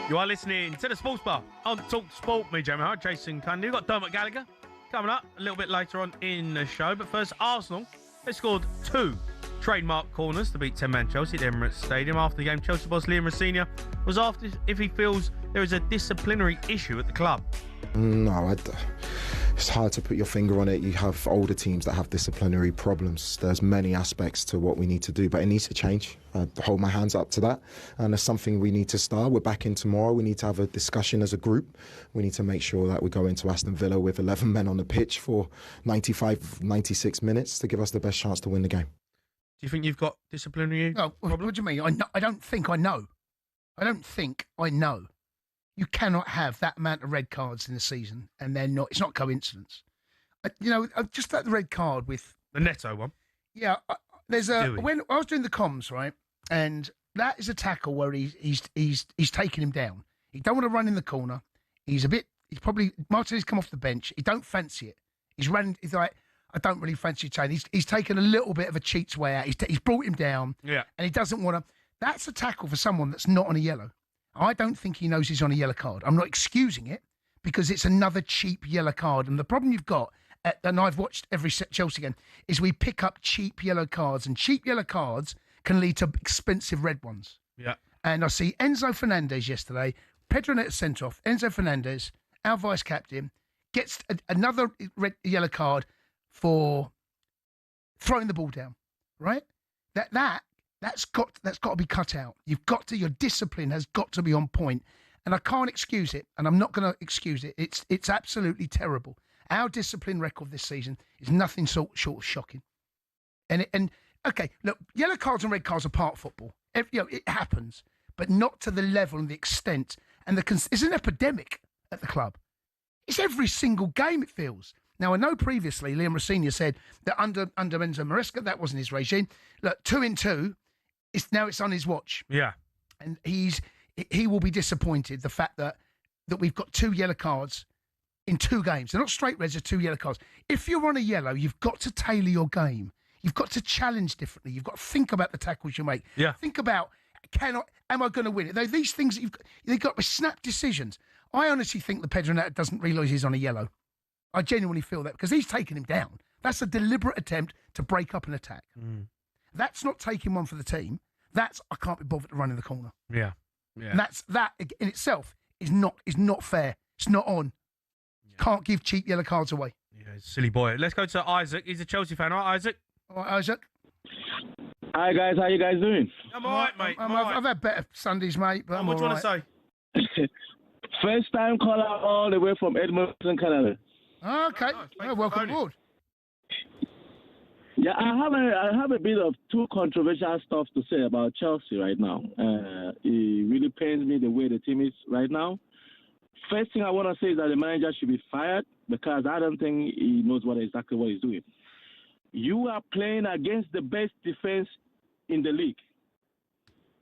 You are listening to the Sports Bar on talkSPORT. Me, Jamie O'Hara, Jason Cundy. We've got Dermot Gallagher coming up a little bit later on in the show. But first, Arsenal, they scored 2 trademark corners to beat 10-man Chelsea at Emirates Stadium. After the game, Chelsea boss Liam Senior was asked if he feels there is a disciplinary issue at the club. No, it's hard to put your finger on it. You have older teams that have disciplinary problems. There's many aspects to what we need to do, but it needs to change. I hold my hands up to that, and it's something we need to start. We're back in tomorrow. We need to have a discussion as a group. We need to make sure that we go into Aston Villa with 11 men on the pitch for 95, 96 minutes to give us the best chance to win the game. Do you think you've got disciplinary problems? What do you mean? I don't think I know. I don't think I know. You cannot have that amount of red cards in the season, and they're not. It's not coincidence. Just that red card with the Neto one. Yeah, when I was doing the comms, right, and that is a tackle where he's taking him down. He don't want to run in the corner. He's probably Martinez come off the bench. He don't fancy it. He's running. He's like, I don't really fancy change. He's taken a little bit of a cheat's way out. He's brought him down. Yeah, and he doesn't want to. That's a tackle for someone that's not on a yellow. I don't think he knows he's on a yellow card. I'm not excusing it because it's another cheap yellow card. And the problem you've got, and I've watched every Chelsea game, is we pick up cheap yellow cards, and cheap yellow cards can lead to expensive red ones. Yeah. And I see Enzo Fernandez yesterday, Pedro Neto sent off. Enzo Fernandez, our vice captain, gets another yellow card for throwing the ball down. Right? That's got to be cut out. Your discipline has got to be on point. And I can't excuse it, and I'm not going to excuse it. It's absolutely terrible. Our discipline record this season is nothing short of shocking. And okay, look, yellow cards and red cards are part of football. It happens, but not to the level and the extent. And it's an epidemic at the club. It's every single game, it feels. Now, I know previously Liam Rossini said that under Enzo Maresca, that wasn't his regime. Look, 2-2, now it's on his watch. Yeah. And he will be disappointed, the fact that we've got 2 yellow cards in 2 games. They're not straight reds, they're 2 yellow cards. If you're on a yellow, you've got to tailor your game. You've got to challenge differently. You've got to think about the tackles you make. Yeah. Think about, am I going to win it? These things, they've got to snap decisions. I honestly think the Pedro doesn't realise he's on a yellow. I genuinely feel that because he's taken him down. That's a deliberate attempt to break up an attack. That's not taking one for the team. That's, I can't be bothered to run in the corner. Yeah. And that in itself is not fair. It's not on. Can't give cheap yellow cards away. Yeah, silly boy. Let's go to Isaac. He's a Chelsea fan. All right, Isaac? All right, Isaac. Hi, guys. How you guys doing? I'm all right, mate. I've had better Sundays, mate. But what do you want to say? First time caller all the way from Edmonton, Canada. Oh, okay. Welcome aboard. Yeah, I have a bit of 2 controversial stuff to say about Chelsea right now. It really pains me the way the team is right now. First thing I want to say is that the manager should be fired because I don't think he knows exactly what he's doing. You are playing against the best defense in the league,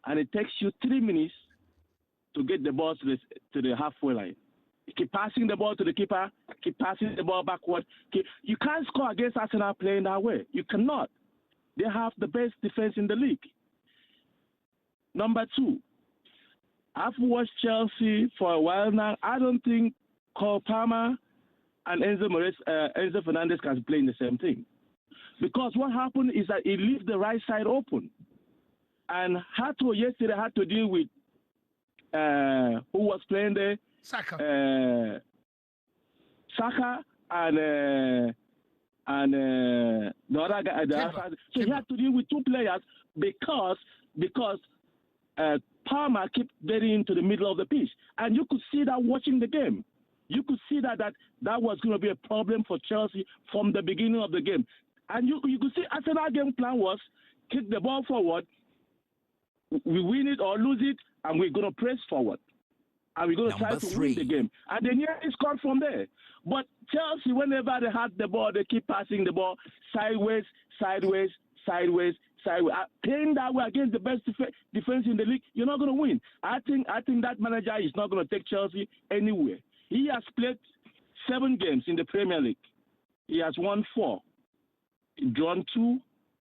and it takes you 3 minutes to get the ball to the halfway line. You keep passing the ball to the keeper, keep passing the ball backward. You can't score against Arsenal playing that way. You cannot. They have the best defense in the league. Number 2, I've watched Chelsea for a while now. I don't think Cole Palmer and Enzo Fernandez can play in the same thing. Because what happened is that he leaves the right side open. And Hato yesterday had to deal with who was playing there? Saka. Saka and the other guy. So he had to deal with 2 players because Palmer kept getting into the middle of the pitch. And you could see that watching the game. You could see that was going to be a problem for Chelsea from the beginning of the game. And you could see Arsenal game plan was kick the ball forward, we win it or lose it, and we're going to press forward. And we're going to try to win the game. And they nearly scored from there. But Chelsea, whenever they had the ball, they keep passing the ball sideways. Playing that way against the best defense in the league, you're not going to win. I think that manager is not going to take Chelsea anywhere. He has played 7 games in the Premier League. He has won 4. Drawn 2,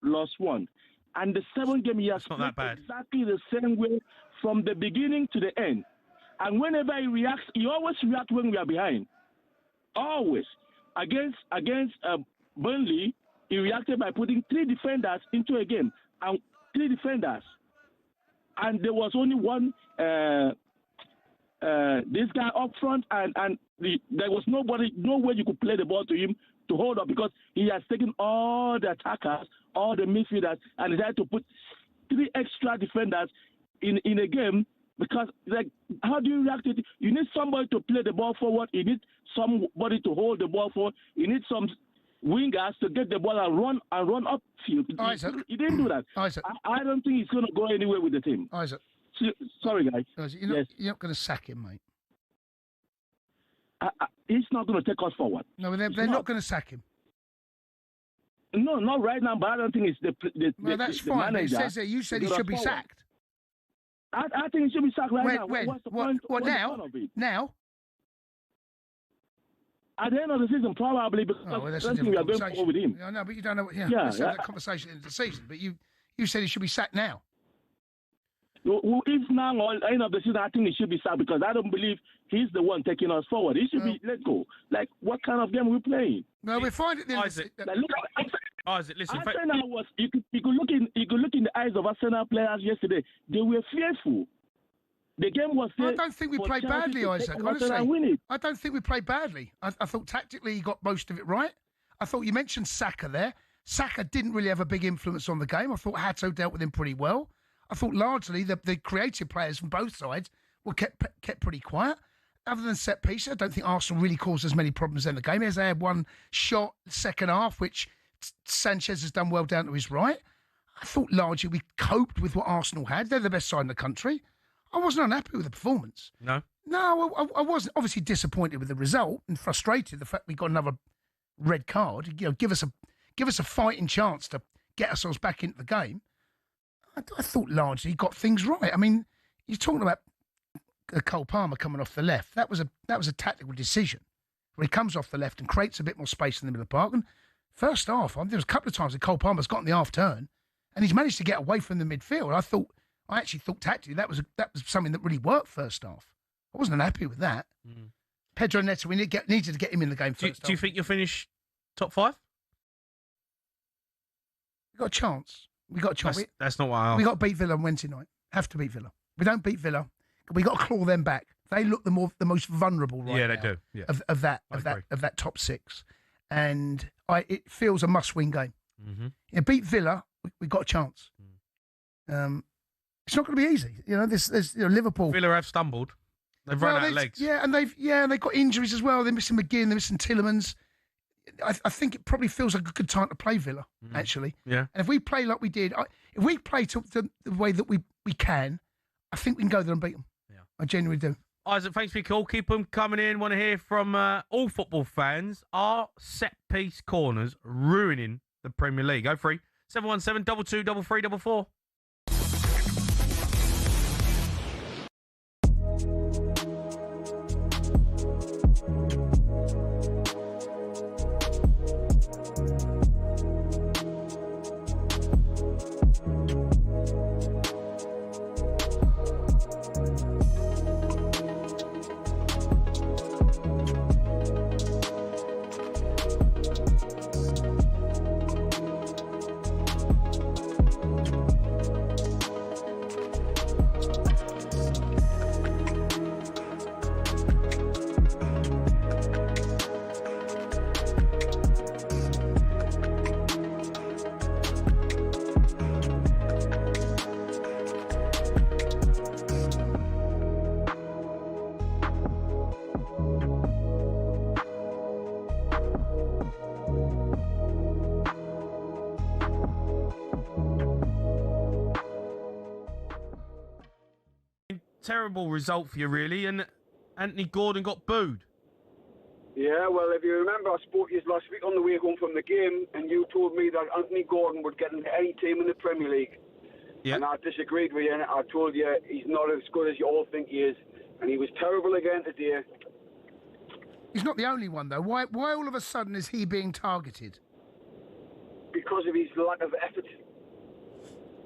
lost 1. And the 7th game, he has played exactly the same way from the beginning to the end. And whenever he reacts, he always reacts when we are behind. Always. Against Burnley, he reacted by putting 3 defenders into a game. And 3 defenders. And there was only one, this guy up front, and there was no way you could play the ball to him to hold up because he has taken all the attackers, all the midfielders, and he had to put 3 extra defenders in a game because, how do you react to it? You need somebody to play the ball forward. You need somebody to hold the ball forward. You need some wingers to get the ball and run upfield. He didn't do that. Isaac. I don't think he's going to go anywhere with the team. Isaac. Sorry, guys. Isaac, you're not going to sack him, mate. He's not going to take us forward. No, they're not going to sack him. No, not right now, but I don't think it's that's the fine. manager. It says there, you said he should be sacked. I think he should be sacked right now. When? What's the point? What What's now? the point of it? Now? At the end of the season, probably, because I don't think we are going forward with him. No, but you don't know. Let's have that conversation in the season. But you said he should be sacked now. Well, if now or end of the season, I think he should be sacked because I don't believe he's the one taking us forward. He should be let go. Like, what kind of game are we playing? No, we find it. Isaac, listen. Arsenal was. You could look in the eyes of Arsenal players yesterday. They were fearful. The game was. I don't think we played badly, Isaac. Honestly, I don't think we played badly. I thought tactically he got most of it right. I thought you mentioned Saka there. Saka didn't really have a big influence on the game. I thought Hato dealt with him pretty well. I thought largely the creative players from both sides were kept pretty quiet. other than set pieces, I don't think Arsenal really caused as many problems in the game. As they had one shot second half, which Sanchez has done well down to his right. I thought largely we coped with what Arsenal had. They're the best side in the country. I wasn't unhappy with the performance. No? No, I wasn't. Obviously disappointed with the result and frustrated the fact we got another red card. You know, give us a fighting chance to get ourselves back into the game. I thought largely got things right. I mean, you're talking about Cole Palmer coming off the left. That was a tactical decision where he comes off the left and creates a bit more space in the middle of the park. And first half, there was a couple of times that Cole Palmer's got in the half turn and he's managed to get away from the midfield. I actually thought tactically that was something that really worked first half. I wasn't unhappy with that. Pedro Neto, we needed to get him in the game first. Do you think you'll finish top 5? We got a chance. That's not what I asked. We got to beat Villa on Wednesday night. Have to beat Villa. We don't beat Villa. We got to claw them back. They look the most vulnerable right now. Yeah, they do. Yeah. Of that top 6, and it feels a must-win game. Mm-hmm. Yeah, beat Villa, we got a chance. It's not going to be easy. You know, there's Liverpool. Villa have stumbled. They've run out of legs. Yeah, and they've got injuries as well. They're missing McGinn. They're missing Tillemans. I think it probably feels like a good time to play Villa, actually. Yeah. And if we play like we did, if we play to the way that we can, I think we can go there and beat them. Yeah. I genuinely do. Isaac, thanks for your call. Keep them coming in. Want to hear from all football fans. Are set-piece corners ruining the Premier League? Go free. 717 22 33 44. Terrible result for you, really, and Anthony Gordon got booed. Yeah, well, if you remember, I spoke to you last week on the way home from the game, and you told me that Anthony Gordon would get into any team in the Premier League. Yeah. And I disagreed with you, and I told you he's not as good as you all think he is, and he was terrible again today. He's not the only one, though. Why all of a sudden is he being targeted? Because of his lack of effort.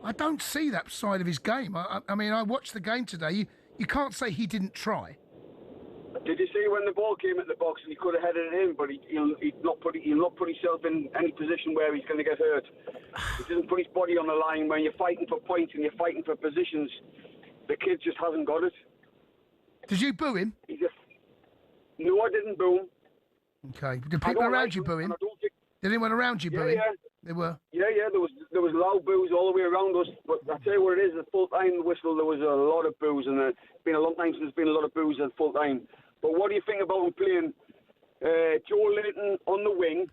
I don't see that side of his game. I mean, I watched the game today. You can't say he didn't try. Did you see when the ball came at the box and he could have headed it in, but he'll not put himself in any position where he's going to get hurt. He doesn't put his body on the line when you're fighting for points and you're fighting for positions. The kid just hasn't got it. Did you boo him? No, I didn't boo him. Okay. Did people around you boo him? Did anyone around you boo him? Yeah. They were. Yeah. There was loud boos all the way around us. But I tell you what it is: at full time whistle, there was a lot of boos, and it's been a long time since there's been a lot of boos at full time. But what do you think about him playing Joe Linton on the wing?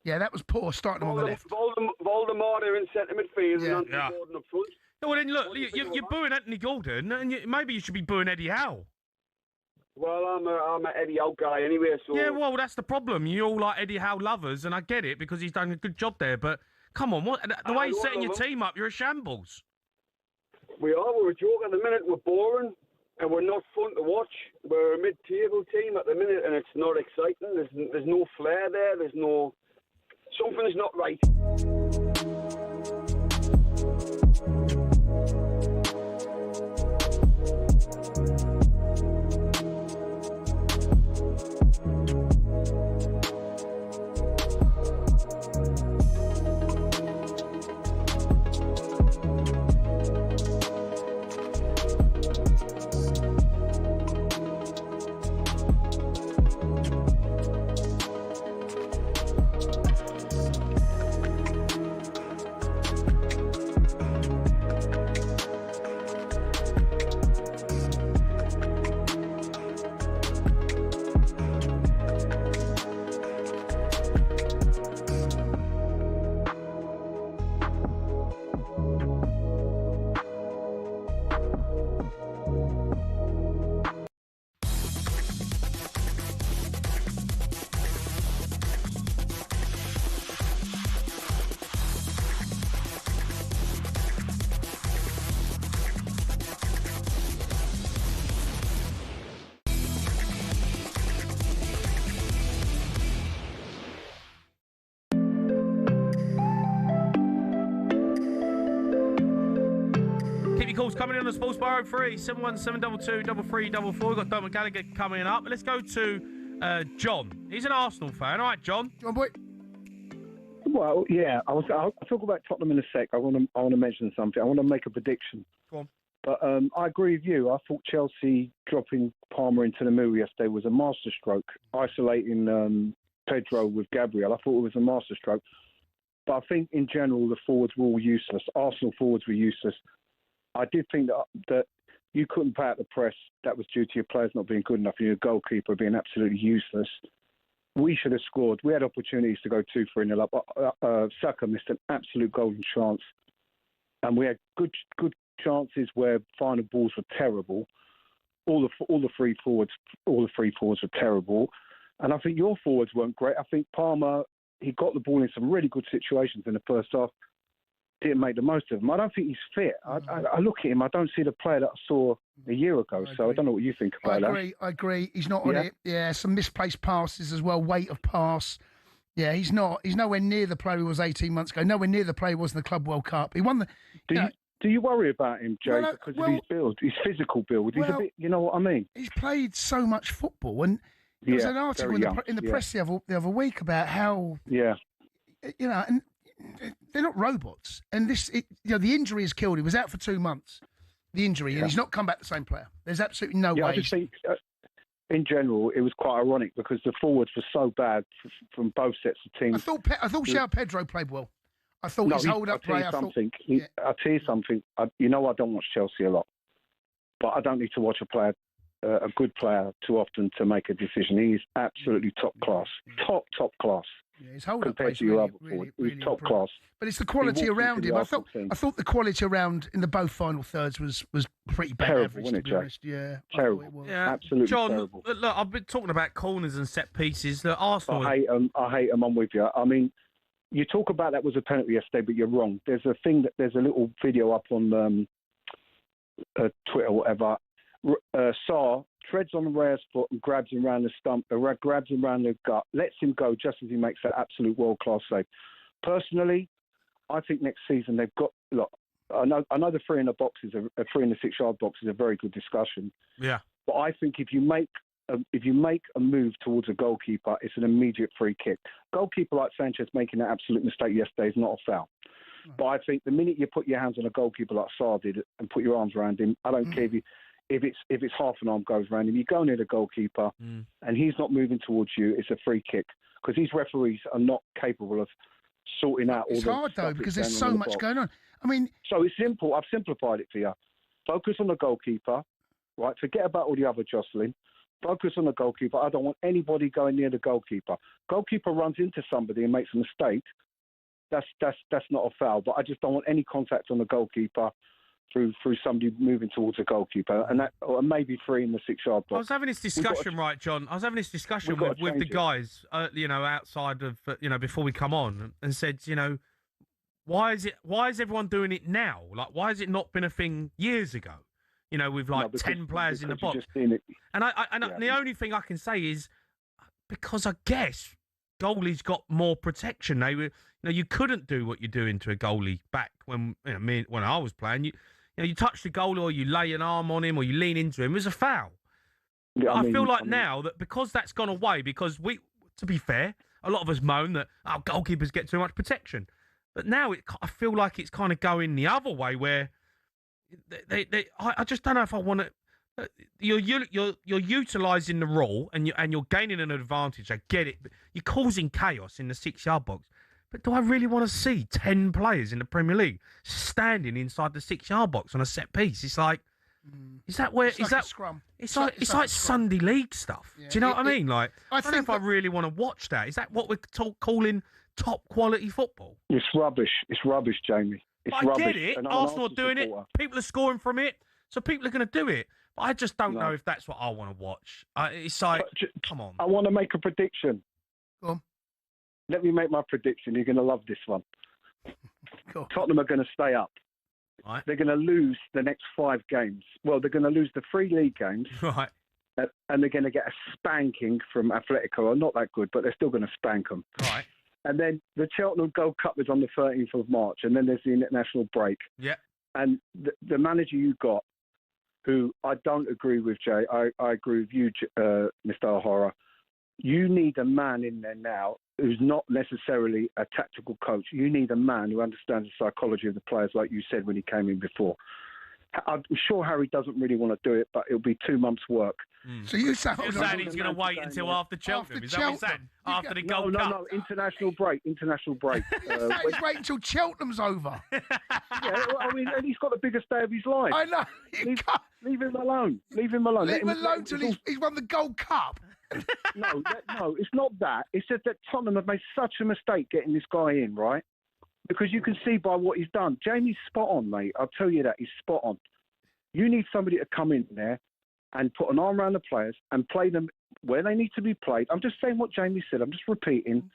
Yeah, that was poor. Starting on the left. Voldemort in centre midfield and Anthony Gordon up front. No, well then look, you're booing Anthony Gordon, and maybe you should be booing Eddie Howe. Well, I'm an Eddie Howe guy anyway, so... Yeah, well, that's the problem. You're all like Eddie Howe lovers, and I get it, because he's done a good job there, but come on, the way he's setting your team up, you're a shambles. We're a joke at the minute. We're boring, and we're not fun to watch. We're a mid-table team at the minute, and it's not exciting. There's no flair there. Something's not right. your calls coming in on the Sports Bar 03 71722 3344. We've got Dermot Gallagher coming up. Let's go to John. He's an Arsenal fan. All right, John. John boy. Well, yeah, I'll talk about Tottenham in a sec. I want to mention something. I want to make a prediction. Go on. But I agree with you. I thought Chelsea dropping Palmer into the middle yesterday was a masterstroke. Isolating Pedro with Gabriel, I thought it was a masterstroke. But I think in general the forwards were all useless. Arsenal forwards were useless. I did think that you couldn't pay out the press. That was due to your players not being good enough and your goalkeeper being absolutely useless. We should have scored. We had opportunities to go 2-3-0 up. Saka missed an absolute golden chance. And we had good chances where final balls were terrible. All the three forwards were terrible. And I think your forwards weren't great. I think Palmer, he got the ball in some really good situations in the first half. Didn't make the most of them. I don't think he's fit. I look at him, I don't see the player that I saw a year ago. So I don't know what you think about that. I agree. He's not on it. Yeah, some misplaced passes as well, weight of pass. Yeah, he's nowhere near the player he was 18 months ago. Nowhere near the player he was in the Club World Cup. He won the. Do you worry about him, Jay, because of his build, his physical build? He's a bit, you know what I mean? He's played so much football, and there was an article in the press the other week about how and they're not robots. And the injury has killed him. He was out for 2 months. The injury, and he's not come back the same player. There's absolutely no way. I just think, in general, it was quite ironic because the forwards were so bad from both sets of teams. I thought João Pedro played well. I thought his hold-up play. I'll tell you something. I don't watch Chelsea a lot, but I don't need to watch a good player too often to make a decision. He's absolutely top class, top class. Yeah, his hold-up compared to your other forward, he's top class. But it's the quality around him. I thought the quality around in the both final thirds was pretty bad. Terrible, average, wasn't it, to be Jay? honest. Yeah, terrible. Absolutely John, terrible. Look, I've been talking about corners and set pieces. Look, Arsenal. I hate them. I'm with you. I mean, you talk about that was a penalty yesterday, but you're wrong. There's a little video up on Twitter, or whatever. Sarr treads on Rayer's foot and grabs him round the stump, grabs him round the gut, lets him go just as he makes that absolute world-class save. Personally, I think next season they've got. Look, I know the 3 in the boxes, a 3 in the 6-yard box is a very good discussion. Yeah, but I think if you make a move towards a goalkeeper, it's an immediate free kick. Goalkeeper like Sanchez making that absolute mistake yesterday is not a foul. But I think the minute you put your hands on a goalkeeper like Sarr did and put your arms around him, I don't care if it's half an arm goes around him. You go near the goalkeeper and he's not moving towards you, it's a free kick. Because these referees are not capable of sorting out all the stuff. It's hard though because there's so much going on. I mean, so it's simple. I've simplified it for you. Focus on the goalkeeper, right? Forget about all the other jostling. Focus on the goalkeeper. I don't want anybody going near the goalkeeper. Goalkeeper runs into somebody and makes a mistake. That's not a foul. But I just don't want any contact on the goalkeeper through somebody moving towards a goalkeeper, and that, or maybe 3 in the 6-yard box. I was having this discussion, right, John? I was having this discussion with the guys, outside of, before we come on, and said, why is everyone doing it now? Like, why has it not been a thing years ago? With 10 players in the box. And the only thing I can say is because I guess goalies got more protection. They were, you couldn't do what you're doing to a goalie back when when I was playing. You touch the goalie or you lay an arm on him or you lean into him. It was a foul. Yeah, I feel like now that because that's gone away, because to be fair, a lot of us moan that goalkeepers get too much protection, but now I feel like it's kind of going the other way where I just don't know if I want to. You're utilising the rule and you're gaining an advantage. I get it. But you're causing chaos in the 6-yard box. But do I really want to see 10 players in the Premier League standing inside the 6-yard box on a set piece? It's like, is that where? Is that scrum? It's like Sunday League stuff. Yeah. Do you know what I mean? Like, I don't know if I really want to watch that. Is that what we're calling top quality football? It's rubbish. It's rubbish, Jamie. I get it. Arsenal are doing it. People are scoring from it. So people are going to do it. But I just don't know if that's what I want to watch. It's like, come on. I want to make a prediction. Go on. Let me make my prediction. You're going to love this one. Cool. Tottenham are going to stay up. Right. They're going to lose the next 5 games. Well, they're going to lose the 3 league games. Right. And they're going to get a spanking from Atletico. Not that good, but they're still going to spank them. Right. And then the Cheltenham Gold Cup is on the 13th of March, and then there's the international break. Yeah. And the manager you got, who I don't agree with, Jay, I agree with you, Mr. O'Hara. You need a man in there now who's not necessarily a tactical coach. You need a man who understands the psychology of the players, like you said when he came in before. I'm sure Harry doesn't really want to do it, but it'll be 2 months' work. So you're saying he's going to wait until after Cheltenham? Is that what he's saying? After the Gold Cup? No, international break. He's waiting until Cheltenham's over. Yeah, well, I mean, and he's got the biggest day of his life. I know. Leave him alone. Leave him alone. Leave him alone till he's won the Gold Cup. No, it's not that. It's just that Tottenham have made such a mistake getting this guy in, right? Because you can see by what he's done. Jamie's spot on, mate. I'll tell you that. He's spot on. You need somebody to come in there and put an arm around the players and play them where they need to be played. I'm just saying what Jamie said. I'm just repeating.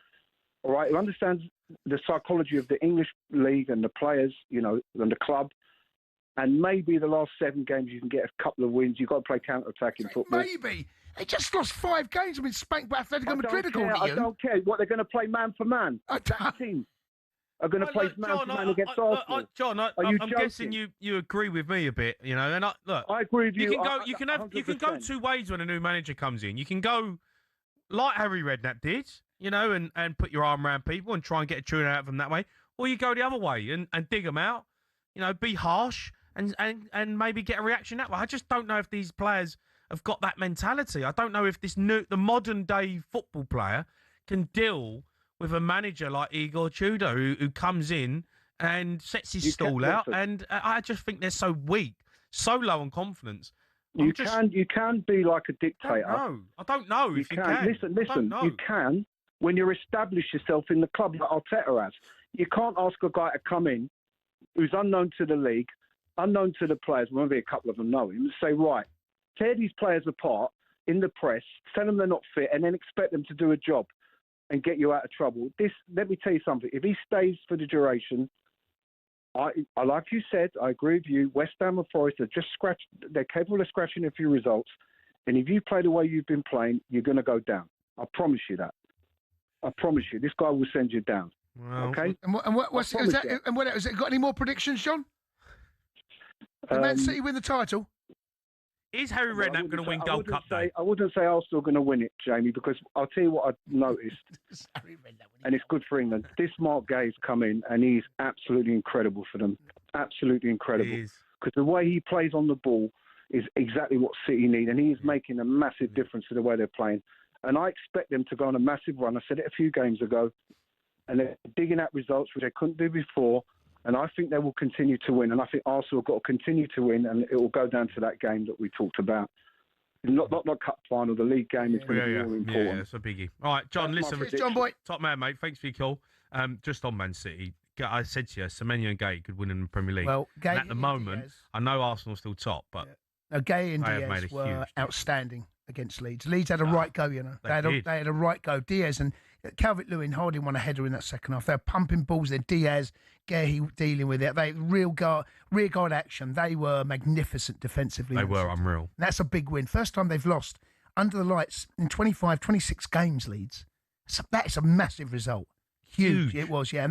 All right? Who understands the psychology of the English league and the players, you know, and the club. And maybe the last 7 games you can get a couple of wins. You've got to play counter-attacking football. Maybe. They just lost 5 games and been spanked by Atletico Madrid, according to you. I don't care. What, they're going to play man for man? That team are going to play man for man against Arsenal. John, I'm guessing you agree with me a bit, you know. And I agree with you. You can go 2 ways when a new manager comes in. You can go like Harry Redknapp did, you know, and put your arm around people and try and get a tune out of them that way, or you go the other way and dig them out, you know, be harsh and maybe get a reaction that way. I just don't know if these players have got that mentality. I don't know if the modern day football player can deal with a manager like Igor Tudor who comes in and sets his stall out. And I just think they're so weak, so low on confidence. You can be like a dictator. I don't know if you can. Listen, you can when you establish yourself in the club like Arteta has. You can't ask a guy to come in who's unknown to the league, unknown to the players, maybe a couple of them know him, and say, right, tear these players apart in the press, tell them they're not fit, and then expect them to do a job and get you out of trouble. Let me tell you something. If he stays for the duration, I like you said, I agree with you. West Ham and Forest they're capable of scratching a few results. And if you play the way you've been playing, you're going to go down. I promise you that. I promise you. This guy will send you down. Well, okay? And what has it got any more predictions, John? Did Man City win the title? Is Harry Redknapp going to win Gold Cup Day? I wouldn't say Arsenal are going to win it, Jamie, because I'll tell you what I've noticed, and it's good for England. This Mark Gay's come in, and he's absolutely incredible for them. Absolutely incredible. Because the way he plays on the ball is exactly what City need, and he's making a massive difference to the way they're playing. And I expect them to go on a massive run. I said it a few games ago, and they're digging out results which they couldn't do before. And I think they will continue to win. And I think Arsenal have got to continue to win. And it will go down to that game that we talked about. Not cup final. The league game is going to be more important. Yeah, it's a biggie. All right, John, listen. John Boy. Top man, mate. Thanks for your call. Just on Man City, I said to you, Semenyo and Gay could win in the Premier League. Well, Gay and at the moment, Diaz. I know Arsenal's still top, but Now, Gay and they have Diaz made a were huge outstanding against Leeds. Leeds had a right go, you know. They had a right go. Diaz and Calvert-Lewin hardly won a header in that second half. They were pumping balls. Then Diaz, Gay dealing with it. They rear guard action. They were magnificent defensively. They were unreal. And that's a big win. First time they've lost under the lights in 25, 26 games, Leeds. So that is a massive result. Huge. It was, yeah.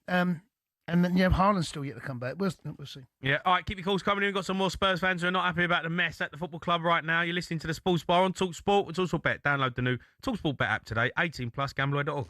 And and then, Haaland's still yet to come back. We'll see. Yeah, all right, keep your calls coming in. We've got some more Spurs fans who are not happy about the mess at the football club right now. You're listening to the Sports Bar on talkSPORT. It's also Bet. Download the new talkSPORT Bet app today. 18 plus, gambler.org.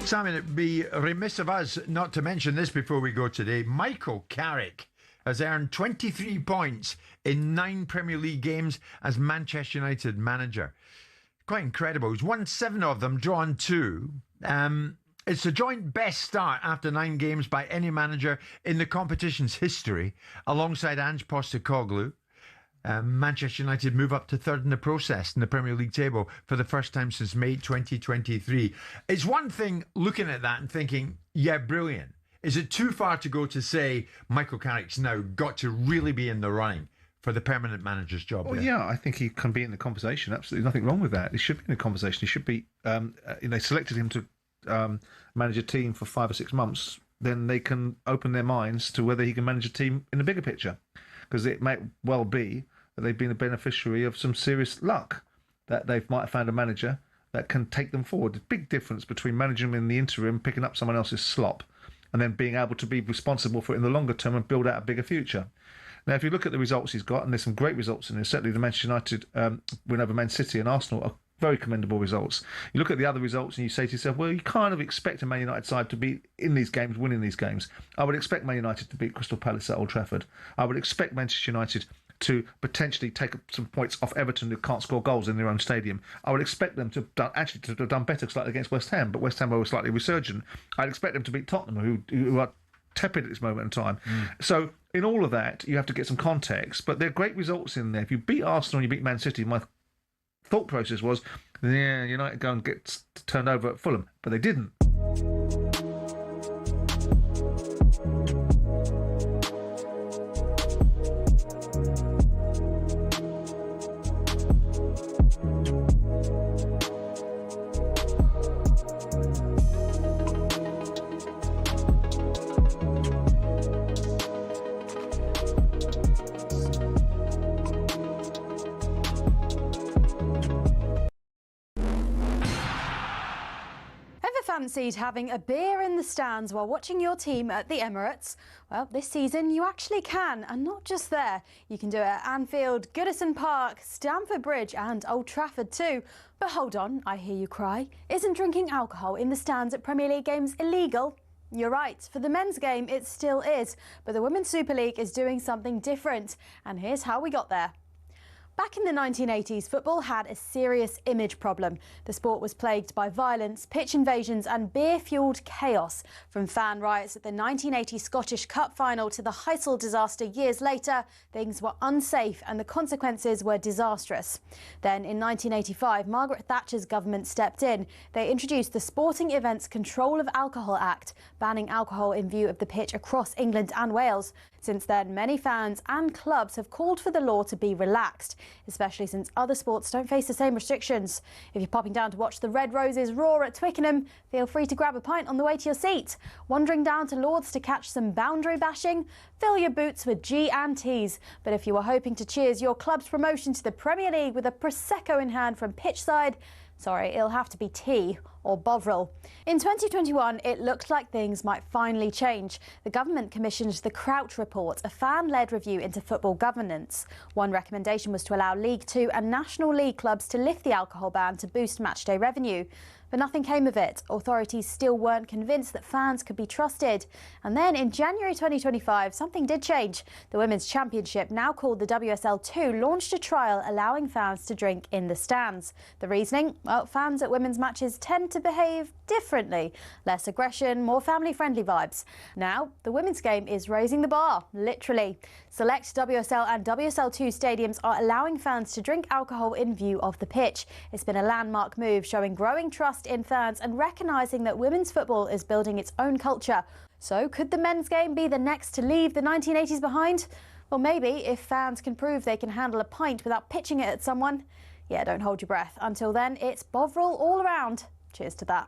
Simon, it'd be remiss of us not to mention this before we go today. Michael Carrick has earned 23 points in 9 Premier League games as Manchester United manager. Quite incredible. He's won 7 of them, drawn 2. It's the joint best start after 9 games by any manager in the competition's history, alongside Ange Postecoglou. Manchester United move up to 3rd in the process in the Premier League table for the first time since May 2023. It's one thing looking at that and thinking, yeah, brilliant. Is it too far to go to say Michael Carrick's now got to really be in the running for the permanent manager's job? Well, yeah, I think he can be in the conversation. Absolutely nothing wrong with that. He should be in the conversation. He should be, they selected him to manage a team for 5 or 6 months. Then they can open their minds to whether he can manage a team in the bigger picture. Because it may well be that they've been a beneficiary of some serious luck, that they might have found a manager that can take them forward. The big difference between managing them in the interim, picking up someone else's slop, and then being able to be responsible for it in the longer term and build out a bigger future. Now, if you look at the results he's got, and there's some great results in there, certainly the Manchester United win over Man City and Arsenal are very commendable results. You look at the other results and you say to yourself, well, you kind of expect a Man United side to be in these games, winning these games. I would expect Man United to beat Crystal Palace at Old Trafford. I would expect Manchester United to potentially take some points off Everton, who can't score goals in their own stadium. I would expect them to have done better slightly against West Ham, but West Ham were slightly resurgent. I'd expect them to beat Tottenham, who are tepid at this moment in time. So in all of that, you have to get some context, but there are great results in there. If you beat Arsenal and you beat Man City, my thought process was, yeah, United go and get turned over at Fulham, but they didn't. Fancied having a beer in the stands while watching your team at the Emirates? Well, this season you actually can, and not just there. You can do it at Anfield, Goodison Park, Stamford Bridge and Old Trafford too. But hold on, I hear you cry. Isn't drinking alcohol in the stands at Premier League games illegal? You're right, for the men's game it still is, but the Women's Super League is doing something different. And here's how we got there. Back in the 1980s, football had a serious image problem. The sport was plagued by violence, pitch invasions and beer-fuelled chaos. From fan riots at the 1980 Scottish Cup final to the Heysel disaster years later, things were unsafe and the consequences were disastrous. Then in 1985, Margaret Thatcher's government stepped in. They introduced the Sporting Events Control of Alcohol Act, banning alcohol in view of the pitch across England and Wales. Since then, many fans and clubs have called for the law to be relaxed, especially since other sports don't face the same restrictions. If you're popping down to watch the Red Roses roar at Twickenham, feel free to grab a pint on the way to your seat. Wandering down to Lord's to catch some boundary bashing? Fill your boots with G&Ts. But if you were hoping to cheers your club's promotion to the Premier League with a Prosecco in hand from pitchside, sorry, it'll have to be tea or Bovril. In 2021, it looked like things might finally change. The government commissioned the Crouch Report, a fan-led review into football governance. One recommendation was to allow League Two and National League clubs to lift the alcohol ban to boost matchday revenue. But nothing came of it. Authorities still weren't convinced that fans could be trusted. And then in January 2025, something did change. The Women's Championship, now called the WSL 2, launched a trial allowing fans to drink in the stands. The reasoning? Well, fans at women's matches tend to behave differently. Less aggression, more family-friendly vibes. Now, the women's game is raising the bar, literally. Select WSL and WSL2 stadiums are allowing fans to drink alcohol in view of the pitch. It's been a landmark move, showing growing trust in fans and recognising that women's football is building its own culture. So could the men's game be the next to leave the 1980s behind? Well, maybe, if fans can prove they can handle a pint without pitching it at someone. Yeah, don't hold your breath. Until then, it's Bovril all around. Cheers to that.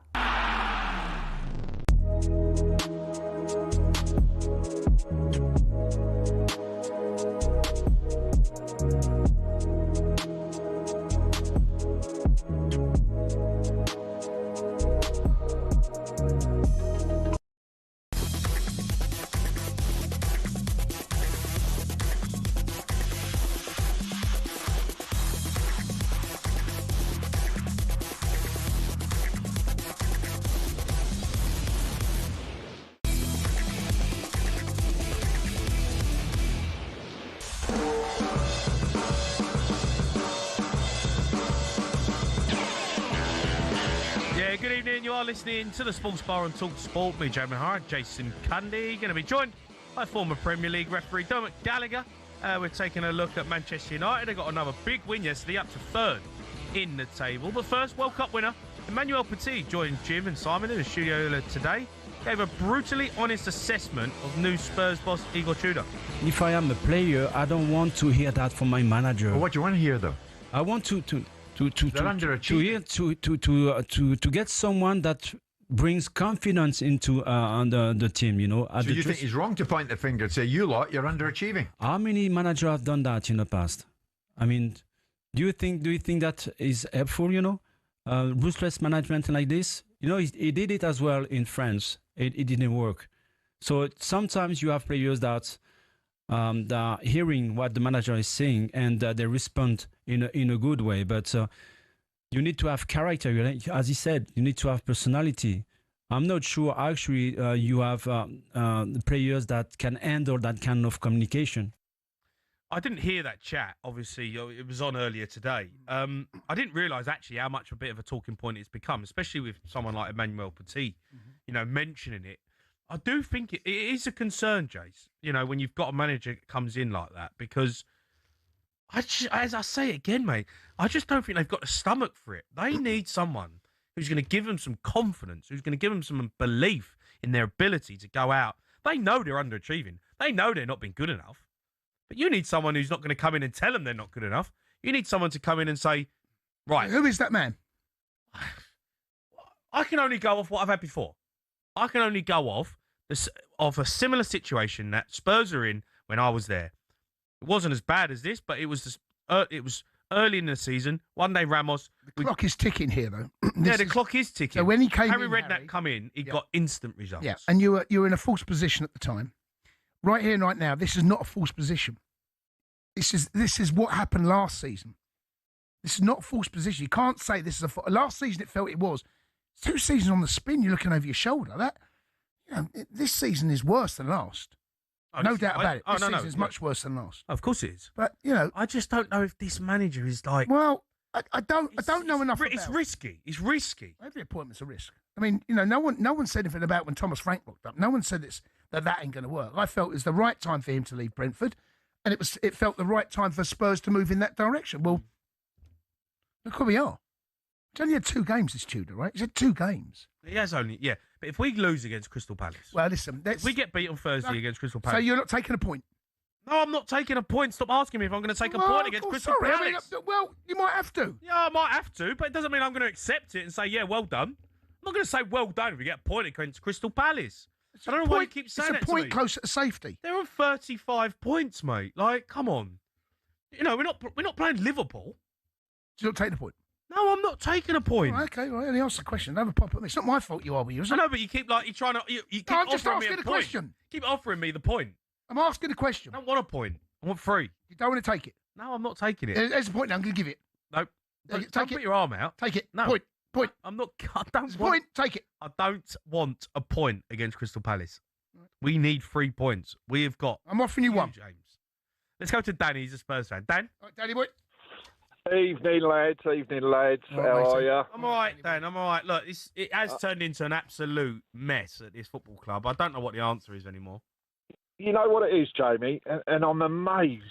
Yeah, good evening. You are listening to the Sports Bar on talkSPORT. Me, Jamie O'Hara, Jason Cundy. Going to be joined by former Premier League referee Gallagher. We're taking a look at Manchester United. They got another big win yesterday, up to third in the table. But first, World Cup winner Emmanuel Petit joined Jim and Simon in the studio today. Gave a brutally honest assessment of new Spurs boss Igor Tudor. If I am a player, I don't want to hear that from my manager. Well, what do you want to hear, though? I want to get someone that brings confidence into the team, you know. So you think it's wrong to point the finger and say, you lot, you're underachieving? How many managers have done that in the past? I mean, do you think that is helpful, you know? Ruthless management like this? You know, he did it as well in France. It didn't work. So sometimes you have players that are hearing what the manager is saying and they respond in a good way. But you need to have character. As he said, you need to have personality. I'm not sure actually you have players that can handle that kind of communication. I didn't hear that chat, obviously. It was on earlier today. I didn't realise actually how much a bit of a talking point it's become, especially with someone like Emmanuel Petit, you know, mentioning it. I do think it is a concern, Jace, you know, when you've got a manager that comes in like that, because, as I say again, mate, I just don't think they've got the stomach for it. They need someone who's going to give them some confidence, who's going to give them some belief in their ability to go out. They know they're underachieving. They know they're not being good enough. But you need someone who's not going to come in and tell them they're not good enough. You need someone to come in and say, right. Who is that man? I can only go off what I've had before. I can only go off a similar situation that Spurs are in when I was there. It wasn't as bad as this, but it was early in the season. One day Ramos... The clock is ticking here, though. The clock is ticking. So when he came Harry in, Redknapp come in, he got instant results. Yeah, and you were in a false position at the time. Right here and right now, this is not a false position. This is what happened last season. This is not a false position. You can't say this is last season. It felt it was. 2 seasons on the spin. You're looking over your shoulder. This season is worse than last. No doubt about it. This season is much worse than last. Of course it is. But you know, I just don't know if this manager is like. Well, I don't know enough. It's risky. It's risky. Every appointment's a risk. I mean, you know, no one said anything about when Thomas Frank looked up. No one said that ain't going to work. I felt it was the right time for him to leave Brentford, and it felt the right time for Spurs to move in that direction. Well, look where we are. He's only had 2 games, this Tudor, right? He's had 2 games. He has only, yeah. But if we lose against Crystal Palace... Well, listen... If we get beat on Thursday against Crystal Palace... So you're not taking a point? No, I'm not taking a point. Stop asking me if I'm going to take a point against Crystal Palace. I mean, well, you might have to. Yeah, I might have to, but it doesn't mean I'm going to accept it and say, yeah, well done. I'm not going to say well done if we get a point against Crystal Palace. I don't know why you keep saying that to me. It's a point closer to safety. They're on 35 points, mate. Like, come on. You know, we're not playing Liverpool. So you're not taking a point? No, I'm not taking a point. Oh, okay, right. Only ask the question. Have a pop at me. It's not my fault you are with you, is it? I know, but you keep you're trying to. You keep I'm just offering asking me a question. Keep offering me the point. I'm asking a question. I don't want a point. I want 3. You don't want to take it? No, I'm not taking it. There's a point now. I'm going to give it. No. Don't put your arm out. Take it. No. Point. I'm not. I don't want. Point. Take it. I don't want a point against Crystal Palace. We need 3 points. We have got. I'm offering you 1. James. Let's go to Danny. He's a Spurs fan. Dan. All right, Danny boy. Evening, lads. How are you? I'm all right, Dan. I'm all right. Look, it has turned into an absolute mess at this football club. I don't know what the answer is anymore. You know what it is, Jamie, and I'm amazed.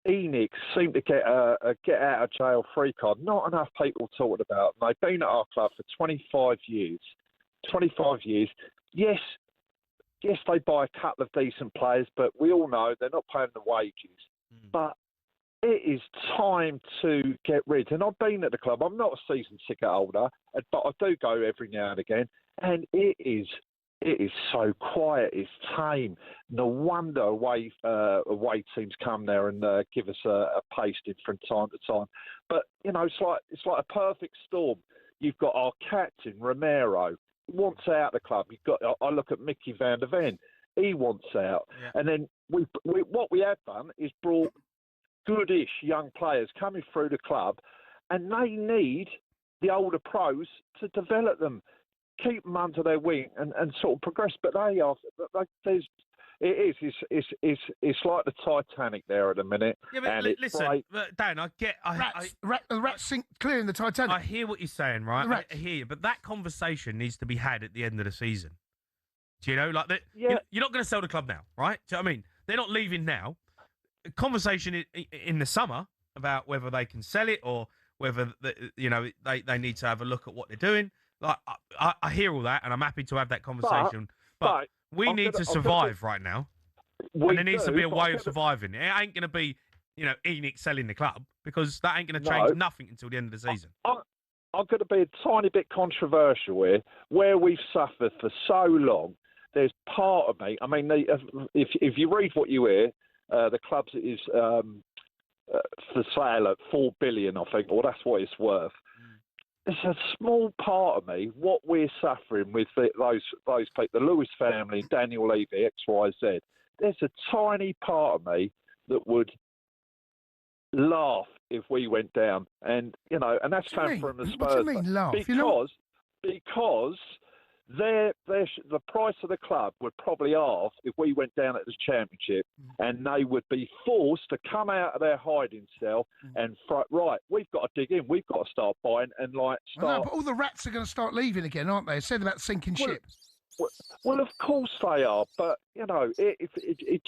Enix seemed to get a get out of jail free card. Not enough people talking about them. They've been at our club for 25 years. 25 years. Yes, they buy a couple of decent players, but we all know they're not paying the wages. But it is time to get rid. And I've been at the club. I'm not a season ticket holder, but I do go every now and again. And it is so quiet. It's tame. No wonder away teams come there and give us a pasting from time to time. But you know, it's like a perfect storm. You've got our captain Romero. He wants out of the club. I look at Mickey van der Ven. He wants out. Yeah. And then what we have done is brought goodish young players coming through the club, and they need the older pros to develop them, keep them under their wing and sort of progress. But it's It is. It's like the Titanic there at the minute. Yeah, but and listen, Dan, I get... The rats sink clear in the Titanic. I hear what you're saying, right? I hear you, but that conversation needs to be had at the end of the season. Do you know? Like that, you're not going to sell the club now, right? Do you know what I mean? They're not leaving now. Conversation in the summer about whether they can sell it or whether they need to have a look at what they're doing. Like I hear all that, and I'm happy to have that conversation. But we need to survive right now, and there needs to be a way of surviving. It ain't going to be, ENIC selling the club, because that ain't going to change nothing until the end of the season. I'm going to be a tiny bit controversial here. Where we've suffered for so long, there's part of me. I mean, if you read what you hear, the club is for sale at $4 billion, I think, or that's what it's worth. There's a small part of me, what we're suffering with those people, the Lewis family, Daniel Levy, XYZ. There's a tiny part of me that would laugh if we went down, and that's coming from the Spurs. What do you mean laugh? Because the price of the club would probably halve if we went down at the Championship, and they would be forced to come out of their hiding cell and we've got to dig in, we've got to start buying and start. No, but all the rats are going to start leaving again, aren't they? Said about sinking ships. Well, of course they are, but it's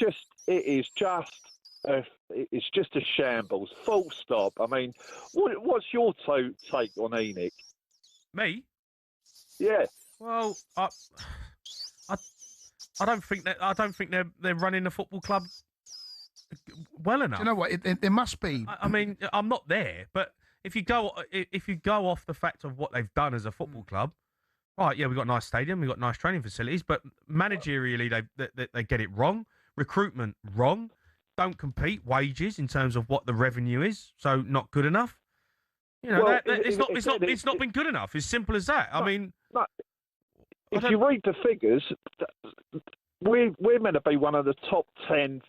just a shambles. Full stop. I mean, what's your take on ENIC? Me? Yeah. Well, I don't think they're running the football club well enough. Do you know what? There must be. I mean, I'm not there, but if you go off the fact of what they've done as a football club, right? Yeah, we've got a nice stadium, we've got nice training facilities, but managerially they get it wrong. Recruitment wrong. Don't compete. Wages in terms of what the revenue is, so not good enough. It's not been good enough. As simple as that. I mean. If you read the figures, we're meant to be one of the top 10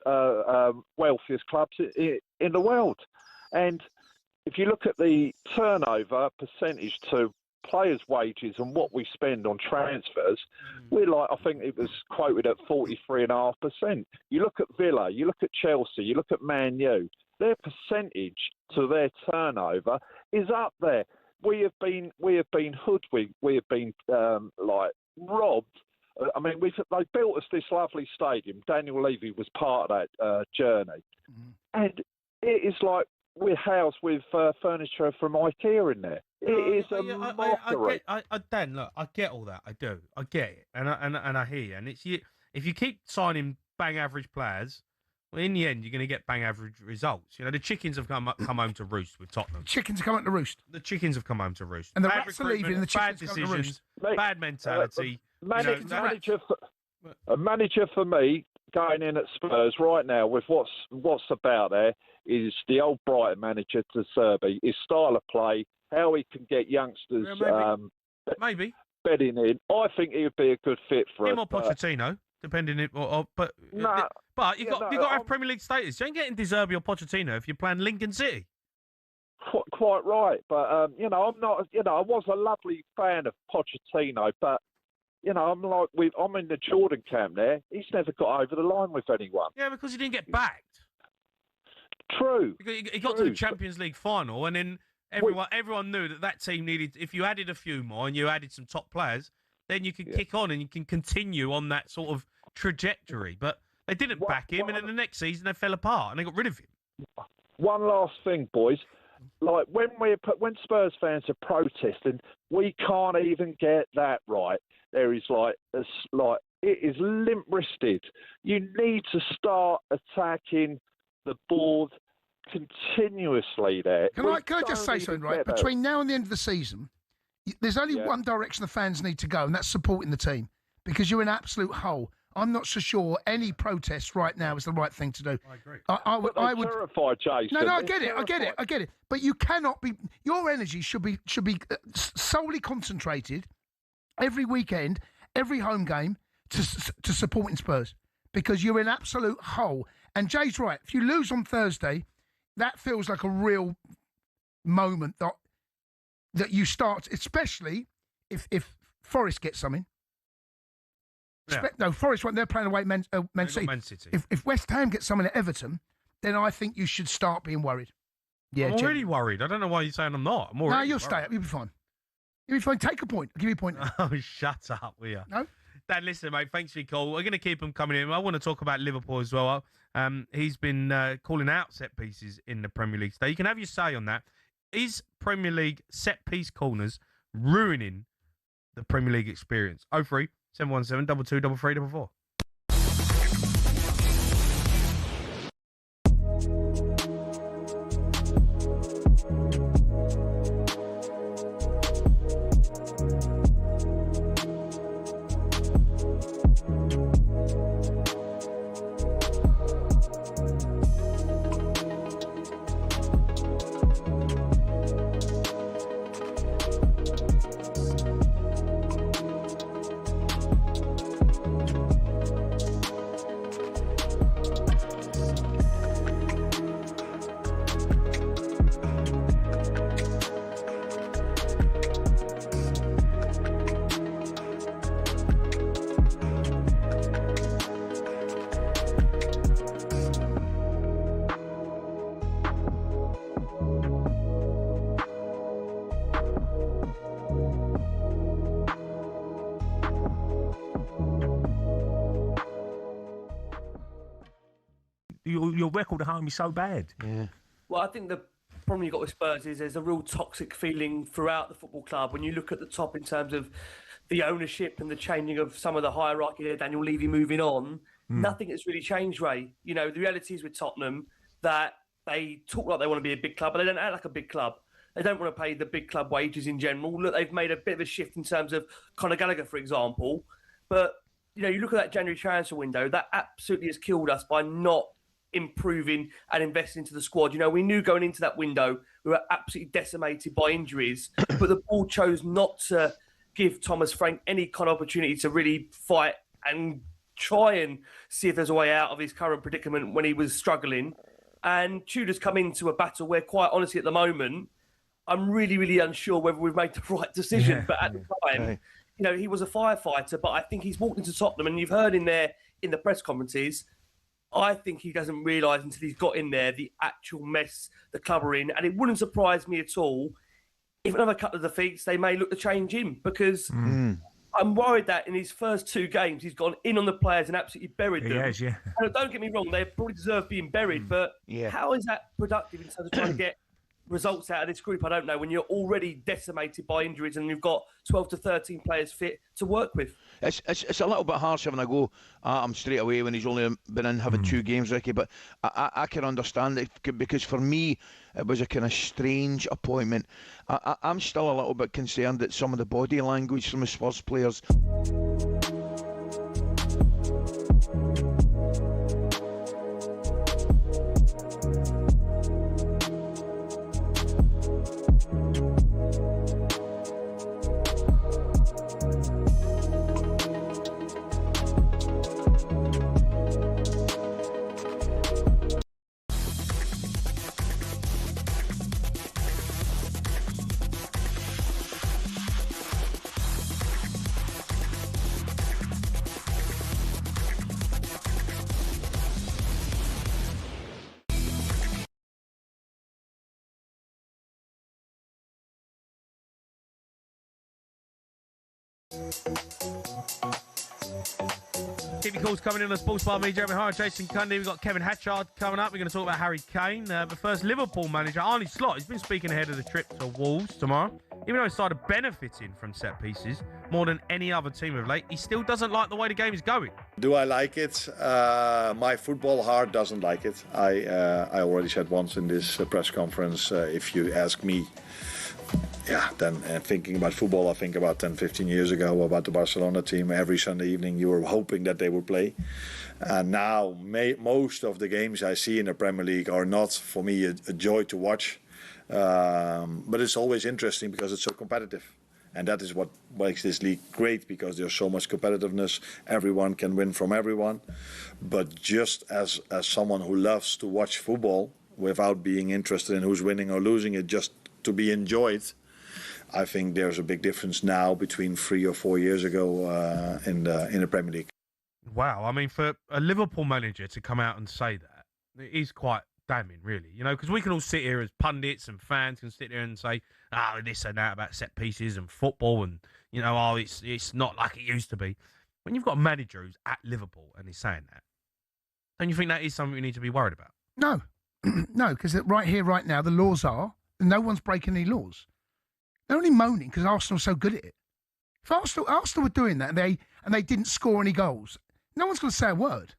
wealthiest clubs in the world. And if you look at the turnover percentage to players' wages and what we spend on transfers, we're I think it was quoted at 43.5%. You look at Villa, you look at Chelsea, you look at Man U, their percentage to their turnover is up there. We have been hoodwinked. We have been robbed. I mean, they built us this lovely stadium. Daniel Levy was part of that journey, and it is like we're housed with furniture from IKEA in there. It is a mockery. Dan, look, I get all that. I do. I get it, and I hear you. And it's you. If you keep signing bang average players, well, in the end, you're going to get bang average results. The chickens have come home to roost with Tottenham. Chickens have come home to roost. The chickens have come home to roost. And the rats are leaving, and the bad chickens come home to decisions, roost. bad mentality. Manager for me going in at Spurs right now with what's about there is the old Brighton manager to Serbi. His style of play, how he can get youngsters maybe bedding in. I think he would be a good fit for him or Pochettino. Depending, but you got to have Premier League status. You ain't getting De Zerbi or Pochettino if you're playing Lincoln City. Quite right, but I'm not. I was a lovely fan of Pochettino, but I'm in the Jordan camp there. He's never got over the line with anyone. Yeah, because he didn't get backed. True. He got to the Champions League final, and then everyone knew that team needed. If you added a few more and you added some top players, then you can kick on and you can continue on that sort of trajectory. But they didn't back him, and in the next season they fell apart and they got rid of him. One last thing, boys. Like when Spurs fans are protesting, we can't even get that right. There is it is limp-wristed. You need to start attacking the board continuously. There. Can I just say something? Right, between now and the end of the season, there's only one direction the fans need to go, and that's supporting the team, because you're an absolute hole. I'm not so sure any protest right now is the right thing to do. I agree. I would terrified, Jason. No, I get it. But you cannot be. Your energy should be solely concentrated every weekend, every home game to supporting Spurs, because you're an absolute hole. And Jay's right. If you lose on Thursday, that feels like a real moment that you start, especially if Forest gets something. No, Forest when they're playing away Man City. Man City. If West Ham get someone at Everton, then I think you should start being worried. Yeah, I'm already worried. I don't know why you're saying I'm not. I'm already no, you'll worried. stay up. You'll be fine. You'll be fine. Take a point. I'll give you a point. Oh, shut up, will you? No. Dan, listen, mate, thanks for your call. We're going to keep them coming in. I want to talk about Liverpool as well. He's been calling out set pieces in the Premier League today. You can have your say on that. Is Premier League set piece corners ruining the Premier League experience? 03 717 22 3344. Your record at home is so bad. Yeah. Well, I think the problem you've got with Spurs is there's a real toxic feeling throughout the football club. When you look at the top in terms of the ownership and the changing of some of the hierarchy there, Daniel Levy moving on, nothing has really changed, Ray. You know, the reality is with Tottenham that they talk like they want to be a big club, but they don't act like a big club. They don't want to pay the big club wages in general. Look, they've made a bit of a shift in terms of Conor Gallagher, for example. But, you know, you look at that January transfer window, that absolutely has killed us by not improving and investing into the squad. You know, we knew going into that window we were absolutely decimated by injuries, but the board chose not to give Thomas Frank any kind of opportunity to really fight and try and see if there's a way out of his current predicament when he was struggling. And Tudor's come into a battle where, quite honestly, at the moment, I'm really, really unsure whether we've made the right decision. But at the time, you know, he was a firefighter, but I think he's walked into Tottenham, and you've heard in there in the press conferences, I think he doesn't realise until he's got in there the actual mess the club are in. And it wouldn't surprise me at all if another couple of defeats, they may look to change him, because I'm worried that in his first two games, he's gone in on the players and absolutely buried them. Yes, yeah. And don't get me wrong, they probably deserve being buried, but how is that productive in terms of trying to get results out of this group? I don't know, when you're already decimated by injuries and you've got 12 to 13 players fit to work with. It's a little bit harsh having a go at him straight away when he's only been in having 2 games, Ricky, but I can understand it, because for me it was a kind of strange appointment. I'm still a little bit concerned at some of the body language from the Spurs players. Keep your calls coming in on the Sports Bar. Me, Jamie O'Hara, Jason Cundy. We've got Kevin Hatchard coming up. We're going to talk about Harry Kane. But first, Liverpool manager Arne Slot. He's been speaking ahead of the trip to Wolves tomorrow. Even though he started benefiting from set pieces more than any other team of late, he still doesn't like the way the game is going. Do I like it? My football heart doesn't like it. I already said once in this press conference, if you ask me, then thinking about football, I think about 10, 15 years ago about the Barcelona team. Every Sunday evening you were hoping that they would play. And now most of the games I see in the Premier League are not, for me, a joy to watch. But it's always interesting because it's so competitive. And that is what makes this league great, because there's so much competitiveness. Everyone can win from everyone. But just as someone who loves to watch football without being interested in who's winning or losing it, just to be enjoyed, I think there's a big difference now between 3 or 4 years ago in the Premier League. Wow. I mean, for a Liverpool manager to come out and say that, it is quite damning, really. You know, because we can all sit here as pundits and fans can sit there and say, this and that about set pieces and football and, you know, it's not like it used to be. When you've got a manager who's at Liverpool and is saying that, don't you think that is something we need to be worried about? No. No, because right here, right now, the laws are, and no one's breaking any laws. They're only moaning because Arsenal's so good at it. If Arsenal were doing that and they didn't score any goals, no one's going to say a word.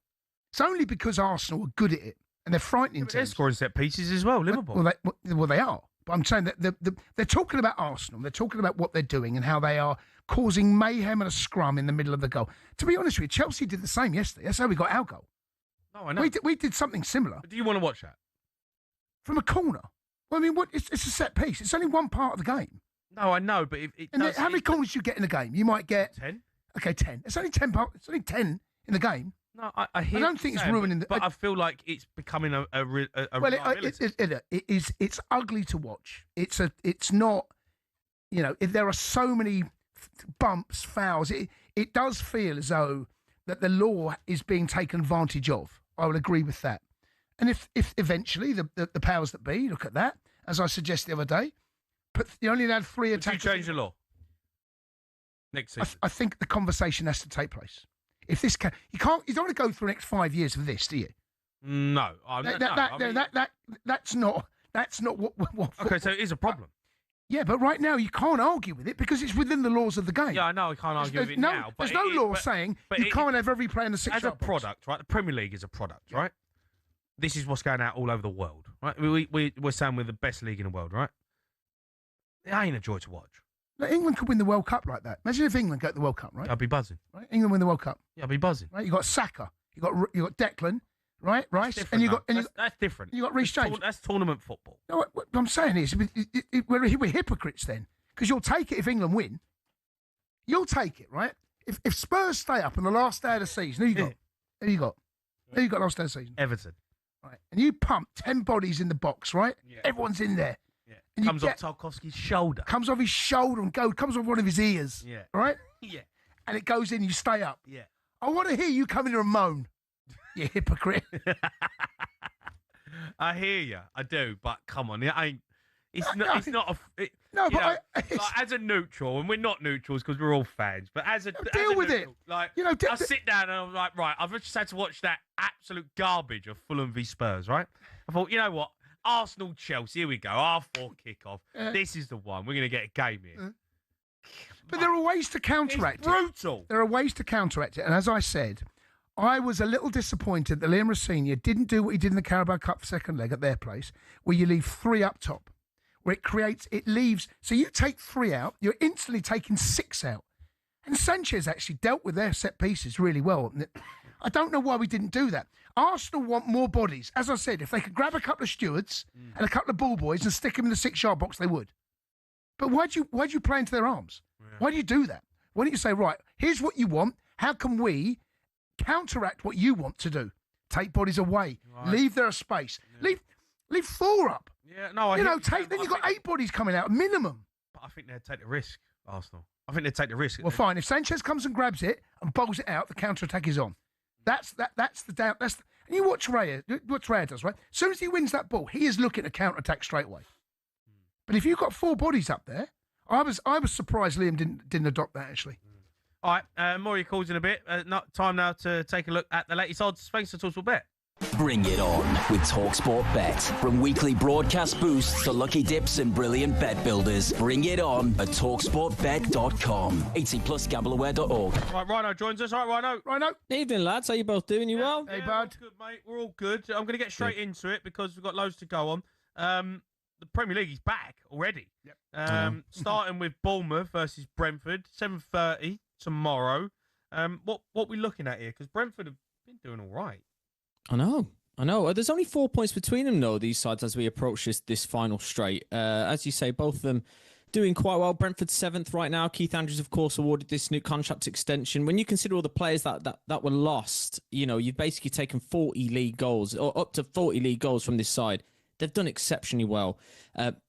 It's only because Arsenal are good at it and they're frightening teams. They're scoring set pieces as well, Liverpool. Well, they are. But I'm saying that they're talking about Arsenal. They're talking about what they're doing and how they are causing mayhem and a scrum in the middle of the goal. To be honest with you, Chelsea did the same yesterday. That's how we got our goal. No, I know. We did something similar. But do you want to watch that? From a corner. Well, I mean, it's a set piece. It's only one part of the game. No, I know, but how many corners do you get in a game? You might get 10. Okay, 10. It's only 10 parts. It's only 10 in the game. No, I hear. I don't think it's ruining But I feel like it's becoming a reliability. It's ugly to watch. It's not. You know, if there are so many bumps, fouls, it does feel as though that the law is being taken advantage of. I would agree with that. And if eventually the powers that be look at that, as I suggested the other day, you only allowed 3 attacks. Would you change the law next season? I think the conversation has to take place. If this you don't want to go through the next 5 years of this, do you? No, that's not what. Okay, so it is a problem. Yeah, but right now you can't argue with it because it's within the laws of the game. Yeah, I know I can't argue with it now. But There's no law saying you can't have every player in the 6 as a product, right? The Premier League is a product, right? This is what's going out all over the world, right? We're saying we're the best league in the world, right? It ain't a joy to watch. Like England could win the World Cup like that. Imagine if England got the World Cup, right? I'd be buzzing. Right? England win the World Cup. Yeah, I'd be buzzing. Right? You got Saka, you got Declan, right? Rice, and you got that's different. You got Reece James. That's tournament football. No, what I'm saying is we're hypocrites then, because you'll take it if England win. You'll take it, right? If Spurs stay up on the last day of the season, who you got last day of the season? Everton. Right, and you pump 10 bodies in the box, right? Yeah. Everyone's in there. And comes off Tarkowski's shoulder. Comes off his shoulder and comes off one of his ears. Yeah. Right? Yeah. And it goes in, you stay up. Yeah. I want to hear you come in and moan. You hypocrite. I hear you. I do. But come on. As a neutral, and we're not neutrals because we're all fans, but as a with neutral, it. Like, I sit down and I'm like, right, I've just had to watch that absolute garbage of Fulham v Spurs, right? I thought, you know what? Arsenal, Chelsea, here we go. R4 kickoff. This is the one. We're going to get a game here. But there are ways to counteract it. It's brutal. There are ways to counteract it. And as I said, I was a little disappointed that Liam Rosenior didn't do what he did in the Carabao Cup second leg at their place, where you leave 3 up top, where it leaves. So you take 3 out, you're instantly taking 6 out. And Sanchez actually dealt with their set pieces really well. I don't know why we didn't do that. Arsenal want more bodies. As I said, if they could grab a couple of stewards and a couple of ball boys and stick them in the 6-yard box, they would. But why'd you play into their arms? Yeah. Why do you do that? Why don't you say, right, here's what you want. How can we counteract what you want to do? Take bodies away. Right. Leave there a space. Yeah. Leave 4 up. Yeah, no, then you've got 8 bodies coming out, minimum. But I think they'd take the risk, Arsenal. I think they'd take the risk. Well, fine. If Sanchez comes and grabs it and bowls it out, the counter-attack is on. That's the doubt. And you watch Raya. What Raya does, right? As soon as he wins that ball, he is looking to counter-attack straight away. But if you've got 4 bodies up there, I was surprised Liam didn't adopt that actually. All right, more of your calls in a bit. Time now to take a look at the latest odds. Thanks to talkSPORT Bet. Bring it on with talkSPORT Bet. From weekly broadcast boosts to lucky dips and brilliant bet builders, bring it on at talksportbet.com. 18+ gambleaware.org. Right, Rhino joins us. All right, Rhino. Evening, lads. How you both doing? You well? Hey, bud. Good, mate. We're all good. I'm going to get straight into it because we've got loads to go on. The Premier League is back already. Yep. Starting with Bournemouth versus Brentford, 7:30 tomorrow. What we looking at here? Because Brentford have been doing all right. I know. There's only 4 points between them, though, these sides, as we approach this final straight. As you say, both of them doing quite well. Brentford 7th right now. Keith Andrews, of course, awarded this new contract extension. When you consider all the players that were lost, you've basically taken 40 league goals, or up to 40 league goals from this side. They've done exceptionally well.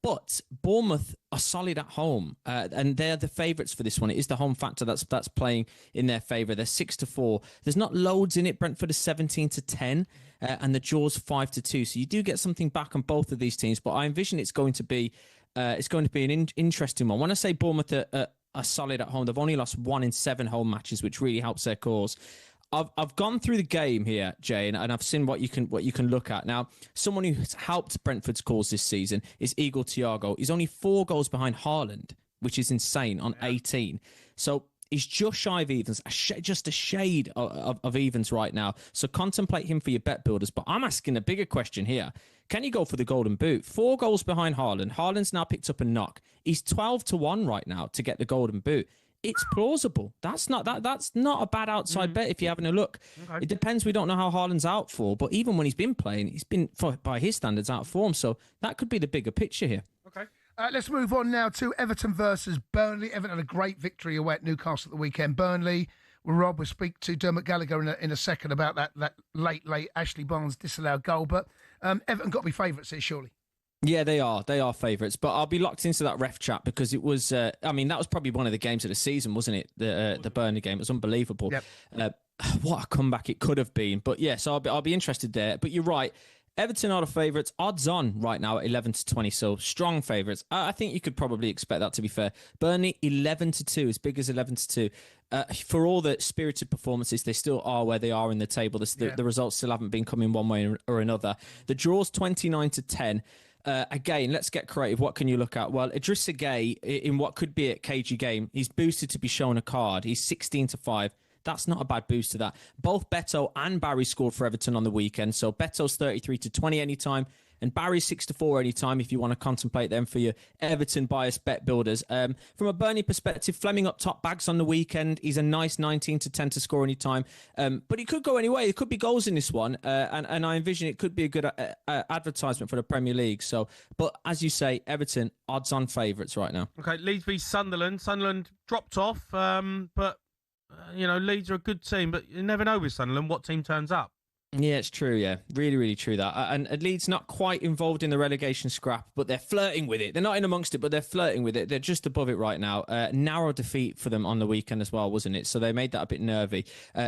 But Bournemouth are solid at home, and they're the favourites for this one. It is the home factor that's playing in their favour. They're 6-4. There's not loads in it. Brentford is 17-10, and the Jaws 5-2. So you do get something back on both of these teams. But I envision it's going to be an interesting one. When I say Bournemouth are solid at home, they've only lost 1 in 7 home matches, which really helps their cause. I've gone through the game here, Jay, and I've seen what you can look at. Now, someone who's helped Brentford's cause this season is Igor Tudor. He's only 4 goals behind Haaland, which is insane, on 18. So he's just shy of evens, just a shade of evens right now. So contemplate him for your bet builders. But I'm asking a bigger question here. Can you go for the golden boot? 4 goals behind Haaland. Haaland's now picked up a knock. He's 12-1 right now to get the golden boot. It's plausible. That's not a bad outside bet if you're having a look. Okay. It depends. We don't know how Haaland's out for, but even when he's been playing, he's been, by his standards, out of form. So that could be the bigger picture here. Okay. Let's move on now to Everton versus Burnley. Everton had a great victory away at Newcastle at the weekend. Burnley, Rob will speak to Dermot Gallagher in a second about that late Ashley Barnes disallowed goal. But Everton got to be favourites here, surely. Yeah, they are. They are favourites. But I'll be locked into that ref chat because it was, that was probably one of the games of the season, wasn't it? The Burnley game. It was unbelievable. Yep. What a comeback it could have been. But yeah, so I'll be interested there. But you're right. Everton are the favourites. Odds on right now at 11-20. So strong favourites. I think you could probably expect that, to be fair. Burnley 11-2, as big as 11-2. For all the spirited performances, they still are where they are in the table. The results still haven't been coming one way or another. The draw's 29-10. Again, let's get creative. What can you look at? Well, Idrissa Gueye, in what could be a cagey game, he's boosted to be shown a card. He's 16-5. That's not a bad boost to that. Both Beto and Barry scored for Everton on the weekend. So Beto's 33-20 anytime, and Barry's 6-4 anytime if you want to contemplate them for your Everton biased bet builders. From a Burnley perspective, Fleming up top, bags on the weekend. He's a nice 19-10 to score anytime. But he could go anyway. There could be goals in this one. And I envision it could be a good advertisement for the Premier League. So, but as you say, Everton, odds on favourites right now. Okay, Leeds v Sunderland. Sunderland dropped off, but Leeds are a good team, but you never know with Sunderland what team turns up. Yeah, it's true. Yeah, really, really true that. And Leeds not quite involved in the relegation scrap, but they're flirting with it. They're not in amongst it, but they're flirting with it. They're just above it right now. Narrow defeat for them on the weekend as well, wasn't it? So they made that a bit nervy.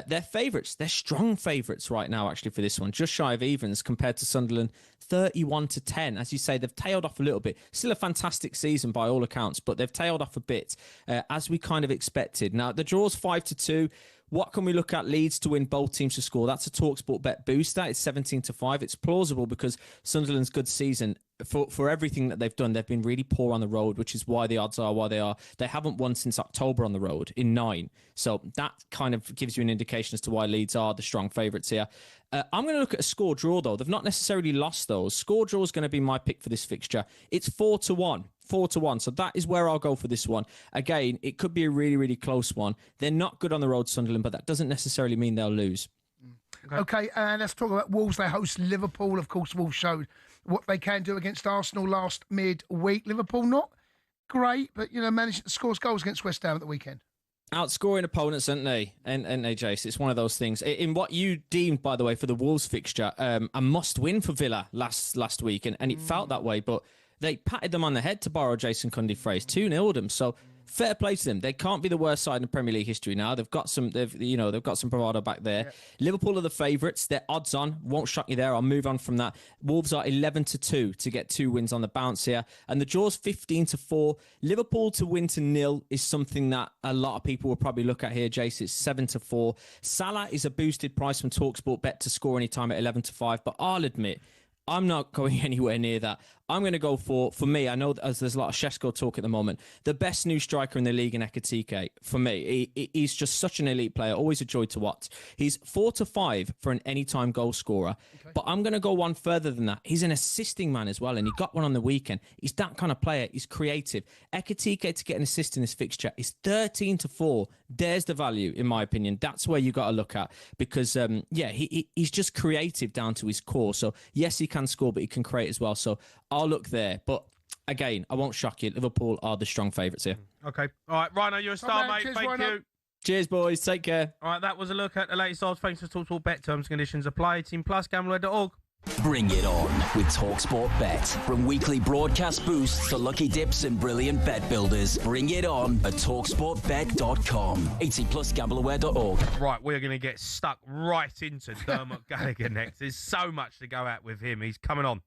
They're favourites. They're strong favourites right now, actually, for this one. Just shy of evens compared to Sunderland, 31-10. As you say, they've tailed off a little bit. Still a fantastic season by all accounts, but they've tailed off a bit, as we kind of expected. Now, the draw's 5-2. What can we look at? Leeds to win, both teams to score. That's a talkSPORT bet booster. It's 17-5. It's plausible because Sunderland's good season, for everything that they've done, they've been really poor on the road, which is why the odds are why they are. They haven't won since October on the road in 9. So that kind of gives you an indication as to why Leeds are the strong favourites here. I'm going to look at a score draw, though. They've not necessarily lost those. Score draw is going to be my pick for this fixture. It's 4-1. 4-1. So that is where I'll go for this one. Again, it could be a really, really close one. They're not good on the road, Sunderland, but that doesn't necessarily mean they'll lose. Okay, and let's talk about Wolves. They host Liverpool. Of course, Wolves showed what they can do against Arsenal last midweek. Liverpool, not great, but, managed to score goals against West Ham at the weekend. Outscoring opponents, aren't they? And they, Jace, it's one of those things. In what you deemed, by the way, for the Wolves fixture, a must-win for Villa last week, and it felt that way, but they patted them on the head, to borrow Jason Cundy phrase, 2-0 them. So fair play to them. They can't be the worst side in Premier League history now. They've got some bravado back there. Yeah. Liverpool are the favourites. They're odds on. Won't shock you there. I'll move on from that. Wolves are 11-2 to get 2 wins on the bounce here. And the draw's 15-4. Liverpool to win to 0 is something that a lot of people will probably look at here, Jace. It's 7-4. Salah is a boosted price from talkSPORT bet to score anytime at 11-5. But I'll admit, I'm not going anywhere near that. I'm going to go for me, I know as there's a lot of Shesko talk at the moment, the best new striker in the league in Ekitike. For me, he's just such an elite player, always a joy to watch. He's 4-5 for an anytime goal scorer. Okay. But I'm going to go one further than that. He's an assisting man as well, and he got one on the weekend. He's that kind of player. He's creative. Ekitike to get an assist in this fixture is 13-4. There's the value, in my opinion. That's where you got to look at because, he's just creative down to his core. So, yes, he can score, but he can create as well. So, I'll look there. But, again, I won't shock you. Liverpool are the strong favourites here. Okay. All right, Rhino, you're a star, mate. Cheers, Thank Rhino. you. Cheers, boys. Take care. All right, that was a look at the latest odds. Thanks for talkSPORT bet. Terms and conditions apply. Team Plus, gambler.org. Bring it on with talkSPORT Bet. From weekly broadcast boosts to lucky dips and brilliant bet builders, bring it on at talksportbet.com. 18+ gambleaware.org. Right, we're going to get stuck right into Dermot Gallagher next. There's so much to go at with him. He's coming on.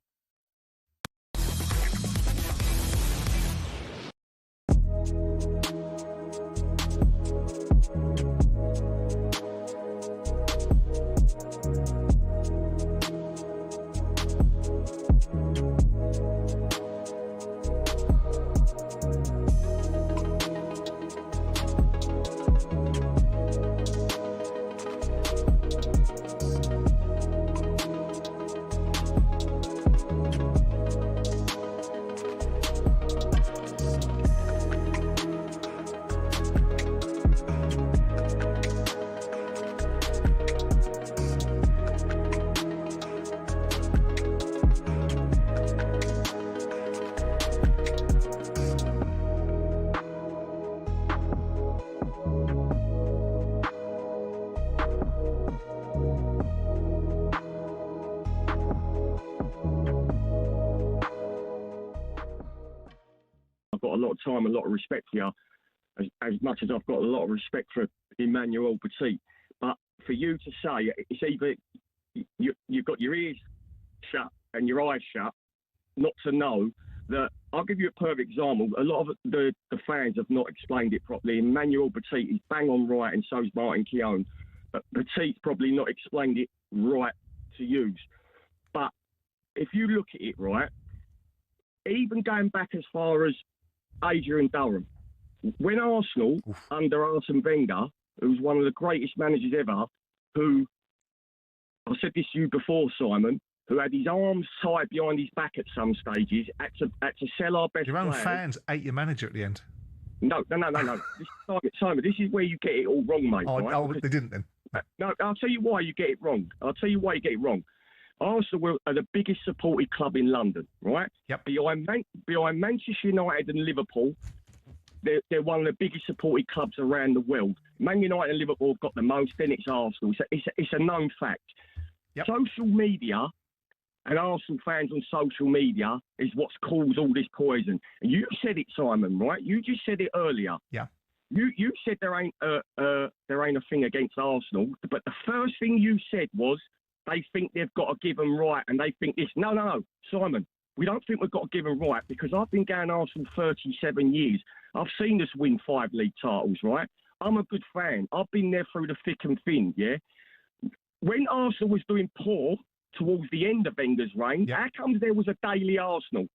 Time, a lot of respect for you, as much as I've got a lot of respect for Emmanuel Petit. But for you to say it's either you've got your ears shut and your eyes shut, not to know that. I'll give you a perfect example. A lot of the fans have not explained it properly. Emmanuel Petit is bang on right, and so is Martin Keown. But Petit's probably not explained it right to use. But if you look at it right, even going back as far as Adrian Durham, when Arsenal, under Arsene Wenger, who's one of the greatest managers ever, who, I said this to you before, Simon, who had his arms tied behind his back at some stages, had to sell our best Your own players. fans ate your manager at the end. No. Simon, this is where you get it all wrong, mate. Right? Oh, they didn't then. No, I'll tell you why you get it wrong. Arsenal are the biggest supported club in London, right? Yep. Behind Manchester United and Liverpool, they're one of the biggest supported clubs around the world. Man United and Liverpool have got the most, then it's Arsenal. It's a known fact. Yep. Social media and Arsenal fans on social media is what's caused all this poison. And you said it, Simon, right? You just said it earlier. Yeah. You said there ain't a thing against Arsenal, but the first thing you said was they think they've got to give them right, and they think this. No, Simon, we don't think we've got to give them right, because I've been going Arsenal 37 years. I've seen us win 5 league titles, right? I'm a good fan. I've been there through the thick and thin, yeah? When Arsenal was doing poor towards the end of Wenger's reign, how comes there was a daily Arsenal?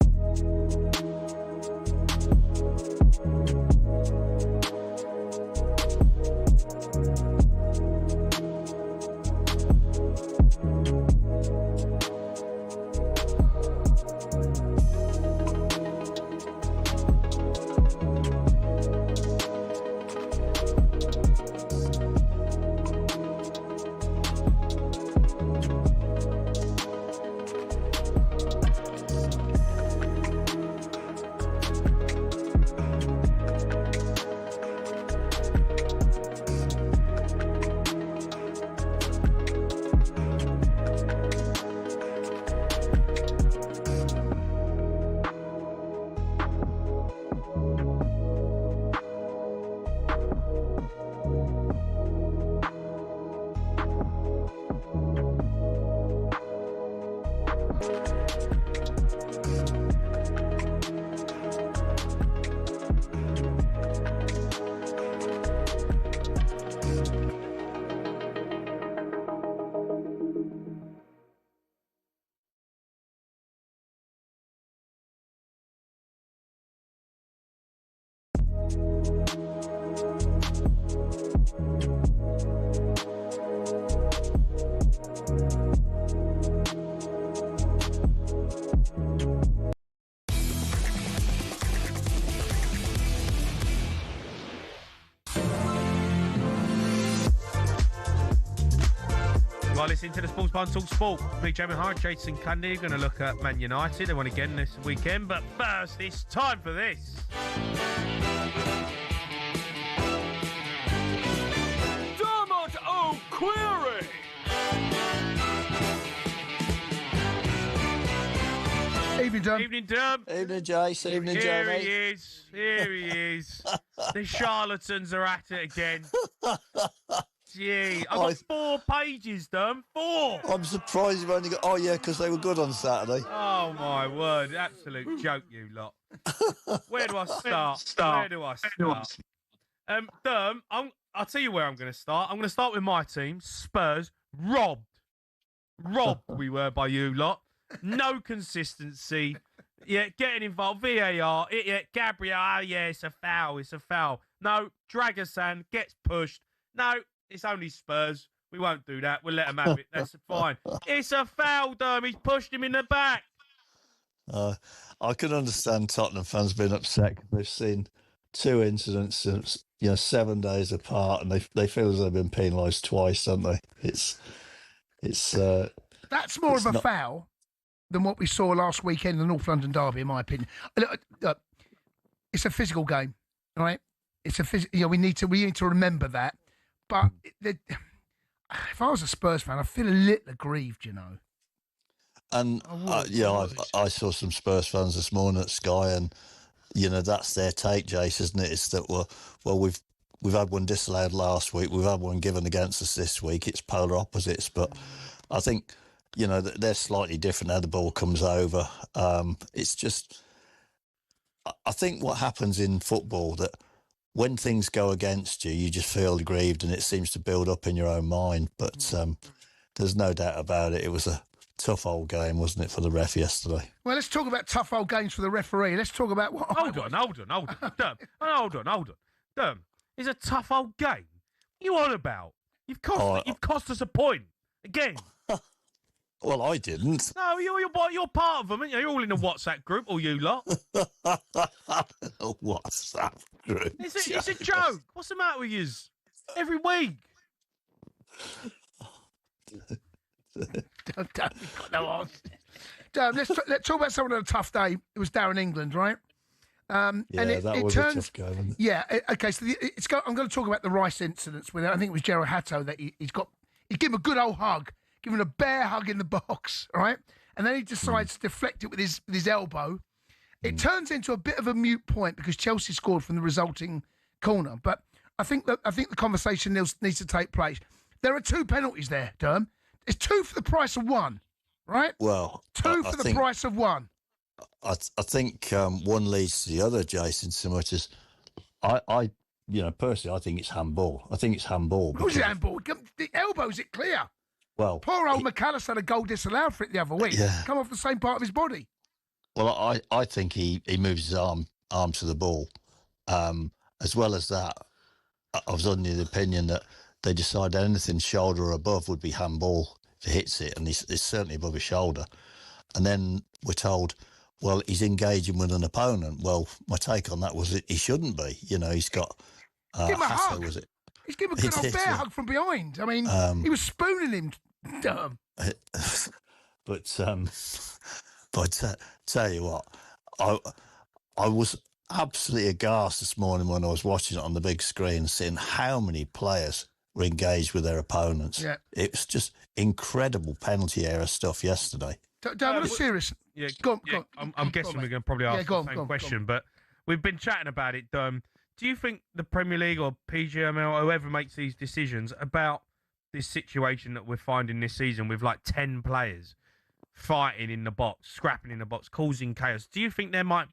Listening to the Sports Bar and talkSPORT. Me, Jamie O'Hara, Jason Cundy. Going to look at Man United. They won again this weekend. But first, it's time for this. Dermot O'Query! Evening, Dom. Evening, Dom. Evening, Jace. Evening, Here Jamie. he is. Here he is. The charlatans are at it again. Gee, I've got 4 pages, Dom. 4. I'm surprised you've only got... Oh, yeah, because they were good on Saturday. Oh, my word. Absolute joke, you lot. Where do I start? Where do I start? Dom, I'll tell you where I'm going to start. I'm going to start with my team, Spurs. Robbed we were by you lot. No consistency. Yeah, getting involved. VAR. Gabriel. It's a foul. No, Dragosan gets pushed. No, it's only Spurs. We won't do that. We'll let them have it. That's fine. It's a foul, Dom. He's pushed him in the back. I can understand Tottenham fans being upset. They've seen 2 incidents since 7 days apart, and they feel as though they've been penalised twice, don't they? That's more of a foul than what we saw last weekend in the North London derby, in my opinion. Look, it's a physical game, all right? It's a we need to remember that. But if I was a Spurs fan, I feel a little aggrieved, And I saw some Spurs fans this morning at Sky, and that's their take, Jace, isn't it? It's that we've had one disallowed last week, we've had one given against us this week. It's polar opposites, but I think they're slightly different how the ball comes over. It's just, I think what happens in football that when things go against you, you just feel aggrieved, and it seems to build up in your own mind. But there's no doubt about it. It was a tough old game, wasn't it, for the ref yesterday? Well, let's talk about tough old games for the referee. Let's talk about what... Hold on. Hold on. Dom, it's a tough old game. What are you on about? You've cost us a point. Again. Well, I didn't. No, you're part of them, aren't you? You're all in a WhatsApp group, all you lot. WhatsApp group. It's a joke. What's the matter with yous? Every week. Let's talk about someone on a tough day. It was Darren England, right? That was a tough game, wasn't it? Yeah. Okay. So I'm going to talk about the Rice incidents with. I think it was Gerald Hatto that he gave him a good old hug, give him a bear hug in the box, right? And then he decides to deflect it with his elbow. It turns into a bit of a moot point because Chelsea scored from the resulting corner. But I think the conversation needs to take place. There are 2 penalties there, Derm. It's 2 for the price of 1, right? Well, 2 for the price of 1. I think one leads to the other, Jason, so much as I personally, I think it's handball. I think it's handball. Who's it handball? The elbow's it clear. Well, poor old McAllister had a goal disallowed for it the other week. Yeah. Come off the same part of his body. Well, I think he moves his arm to the ball. As well as that, I was under the opinion that they decided anything shoulder or above would be handball if he hits it, and it's certainly above his shoulder. And then we're told, well, he's engaging with an opponent. Well, my take on that was he shouldn't be. He's got... Give him a Haaaaas, hug. was it? He's giving him a good old bear hug from behind. I mean, he was spooning him. Dumb. But tell you what, I was absolutely aghast this morning when I was watching it on the big screen, seeing how many players were engaged with their opponents. Yeah. It was just incredible penalty area stuff yesterday. Damn, serious. Yeah, go on. I'm guessing we're going to probably ask the same question, but we've been chatting about it. Do you think the Premier League or PGML or whoever makes these decisions about this situation that we're finding this season with like 10 players fighting in the box, scrapping in the box, causing chaos, do you think there might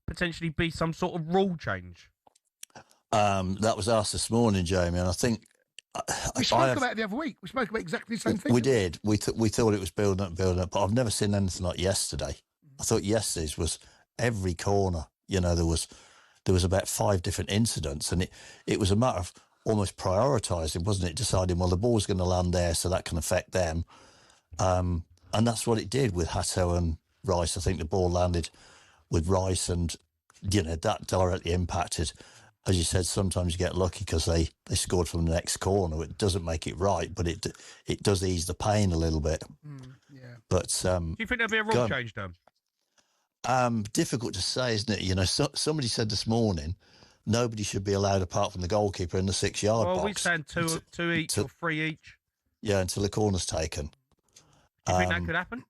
potentially be some sort of rule change? That was asked this morning, Jamie, and I think... We spoke about it the other week. We spoke about exactly the same thing. We did. We thought it was building up, but I've never seen anything like yesterday. I thought yesterday's was every corner. There was about 5 different incidents, and it was a matter of almost prioritising, wasn't it? Deciding, well, the ball's going to land there, so that can affect them. And that's what it did with Hatto and Rice. I think the ball landed with Rice, and that directly impacted. As you said, sometimes you get lucky because they scored from the next corner. It doesn't make it right, but it does ease the pain a little bit. Yeah. But do you think there'll be a rule change, Dan? Difficult to say, isn't it? Somebody said this morning nobody should be allowed apart from the goalkeeper in the 6-yard box. Well, we said two each or 3 each. Yeah, until the corner's taken. Do you think that could happen?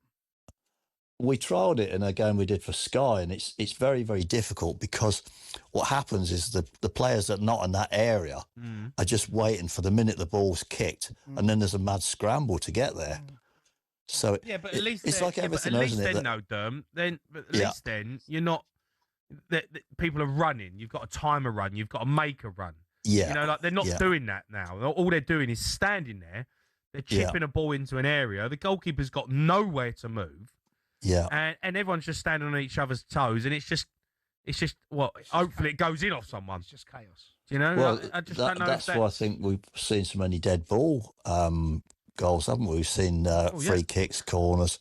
we trialled it in a game we did for Sky, and it's very, very difficult because what happens is the players that are not in that area are just waiting for the minute the ball's kicked, and then there's a mad scramble to get there. So yeah, but at least it's like everything, at least isn't it? then, no, Derm. Then, but at least then you're not. People are running. You've got a timer run. You've got to make a run. Yeah, you know, like they're not doing that now. All they're doing is standing there. They're chipping a ball into an area. The goalkeeper's got nowhere to move. Yeah, and everyone's just standing on each other's toes, and it's just hopefully it goes in off someone. It's just chaos. You know, well, I just don't know. That's why I think we've seen so many dead ball goals, haven't we? We've seen free kicks, corners,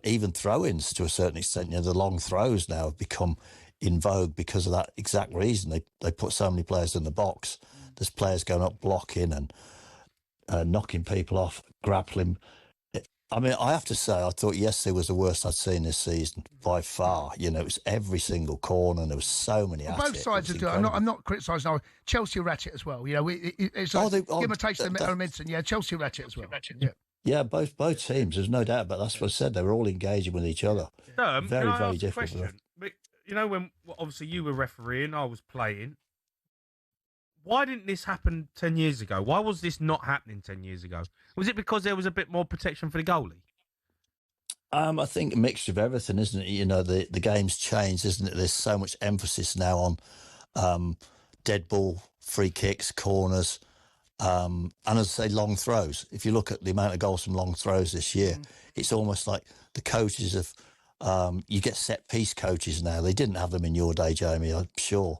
even throw-ins to a certain extent. You know, the long throws now have become in vogue because of that exact reason. They put so many players in the box. There's players going up blocking and knocking people off, grappling. I mean, I have to say, I thought yesterday was the worst I'd seen this season by far. You know, it was every single corner, and there was so many. Both sides are doing. I'm not criticising. Chelsea are at it as well. You know, it's like give them a taste of medicine. Yeah, Chelsea are at it as well. Yeah, both teams. There's no doubt, but that's what I said. They were all engaging with each other. Very, very difficult. But you know, when obviously you were refereeing, I was playing. Why didn't this happen 10 years ago? Why was this not happening 10 years ago? Was it because there was a bit more protection for the goalie? I think a mixture of everything, isn't it? You know, the game's changed, isn't it? There's so much emphasis now on dead ball, free kicks, corners, and as I say, long throws. If you look at the amount of goals from long throws this year, it's almost like the coaches have... you get set-piece coaches now. They didn't have them in your day, Jamie, I'm sure.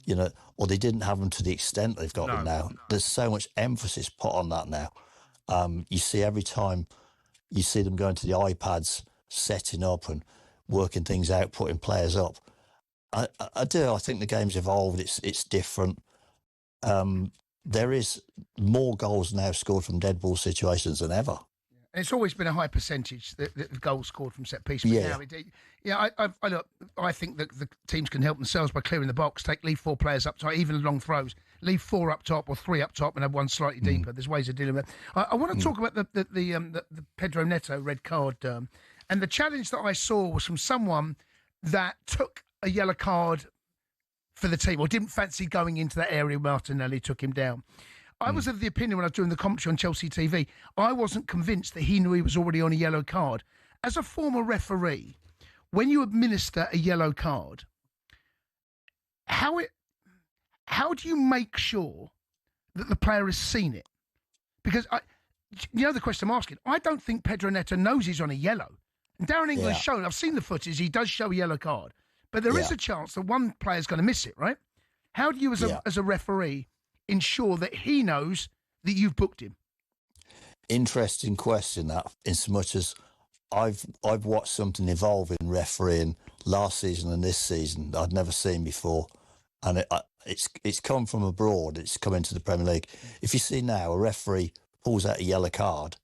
You know, or they didn't have them to the extent they've got them now. There's so much emphasis put on that now. You see every time you see them going to the iPads, setting up and working things out, putting players up. I do. I think the game's evolved. It's different. There is more goals now scored from dead ball situations than ever. And it's always been a high percentage that the goals scored from set piece. I think that the teams can help themselves by clearing the box, leave 4 players up top, even long throws, leave 4 up top or 3 up top and have one slightly deeper. There's ways of dealing with it. I want to talk about the Pedro Neto red card, and the challenge that I saw was from someone that took a yellow card for the team or didn't fancy going into that area. Martinelli took him down. I was of the opinion when I was doing the commentary on Chelsea TV, I wasn't convinced that he knew he was already on a yellow card. As a former referee, when you administer a yellow card, how do you make sure that the player has seen it? Because the question I'm asking, I don't think Pedro Neto knows he's on a yellow. And Darren England's shown, I've seen the footage, he does show a yellow card. But there is a chance that one player's going to miss it, right? How do you, as a referee, ensure that he knows that you've booked him? Interesting question, that, in so much as I've watched something evolve in refereeing last season and this season that I'd never seen before, and it's come from abroad. It's come into the Premier League. If you see now a referee pulls out a yellow card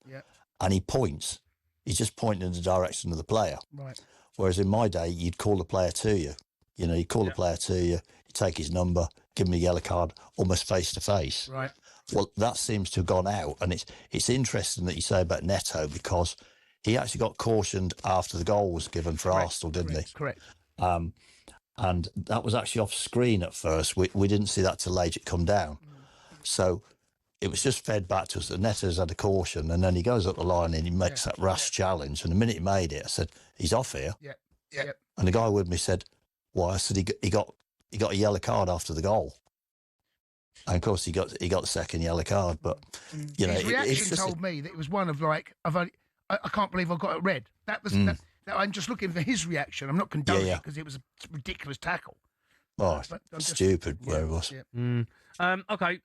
and he points, he's just pointing in the direction of the player. Right. Whereas in my day, you'd call the player to you. You know, you call the player to you, you take his number, give him a yellow card, almost face to face. Right. Well, that seems to have gone out, and it's interesting that you say about Neto because he actually got cautioned after the goal was given for Arsenal, didn't he? Correct. And that was actually off screen at first. We didn't see that till late it come down. So it was just fed back to us that Neto's had a caution, and then he goes up the line and he makes that rash challenge. And the minute he made it, I said, he's off here. Yeah. And the guy with me said, "Why?" I said, he got a yellow card after the goal. And of course, he got the second yellow card. But you know, his reaction told me that it was one of like, I can't believe I got it red. That was that I'm just looking for his reaction. I'm not condoning it because it was a ridiculous tackle. Oh, stupid where it was. Okay.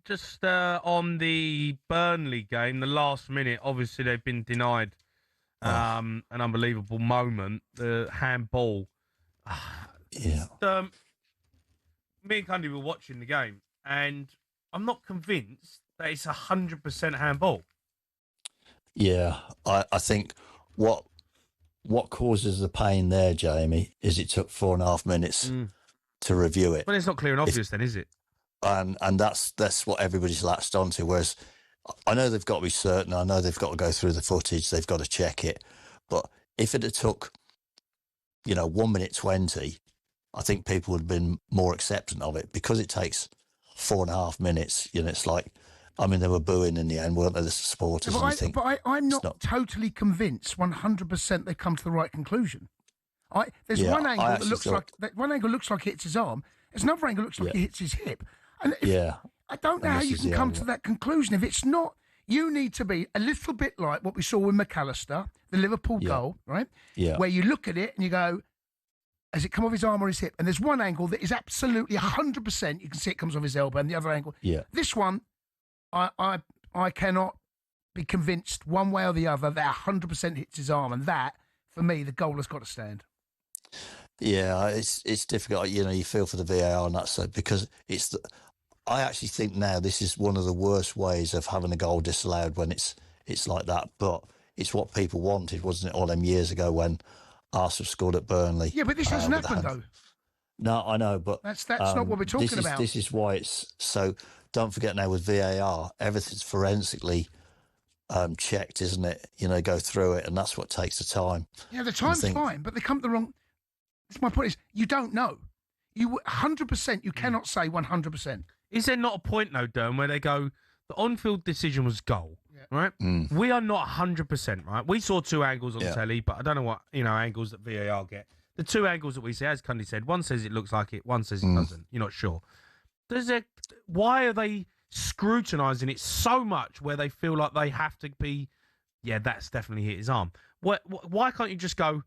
Just on the Burnley game, the last minute. Obviously, they've been denied an unbelievable moment. The handball. Yeah. Me and Cundy were watching the game, and I'm not convinced that it's 100% handball. Yeah, I think what causes the pain there, Jamie, is it took 4.5 minutes to review it. Well, it's not clear and obvious then, is it? And that's what everybody's latched onto. Whereas I know they've got to be certain. I know they've got to go through the footage. They've got to check it. But if it had took, 1 minute 20, I think people would have been more accepting of it because it takes 4.5 minutes. It's like, they were booing in the end, weren't they, the supporters? I'm not totally convinced 100% they come to the right conclusion. There's one angle that looks like it hits his arm. There's another angle that looks like it hits his hip. And I don't know how you can come to that conclusion. If it's not, you need to be a little bit like what we saw with McAllister, the Liverpool goal, right? Yeah. Where you look at it and you go, has it come off his arm or his hip? And there's one angle that is absolutely 100%. You can see it comes off his elbow, and the other angle. Yeah. This one, I cannot be convinced one way or the other that 100% hits his arm, and that, for me, the goal has got to stand. Yeah, it's difficult. You feel for the VAR on that side because I actually think now this is one of the worst ways of having a goal disallowed when it's like that. But it's what people wanted, wasn't it, all them years ago when Arsenal scored at Burnley? Yeah, but this hasn't happened though. No, I know, but that's not what we're talking about. This is why it's so. Don't forget now with VAR, everything's forensically checked, isn't it? Go through it, and that's what takes the time. Yeah, the time's fine, but they come to the wrong. That's my point. Is you don't know. You 100%. You cannot say 100%. Is there not a point though, Durham, where they go, the on-field decision was goal, right? Mm. We are not 100%, right? We saw two angles on telly, but I don't know what angles that VAR get. The two angles that we see, as Cundy said, one says it looks like it, one says it doesn't. You're not sure. Why are they scrutinising it so much where they feel like they have to be? Yeah, that's definitely hit his arm. Why can't you just go?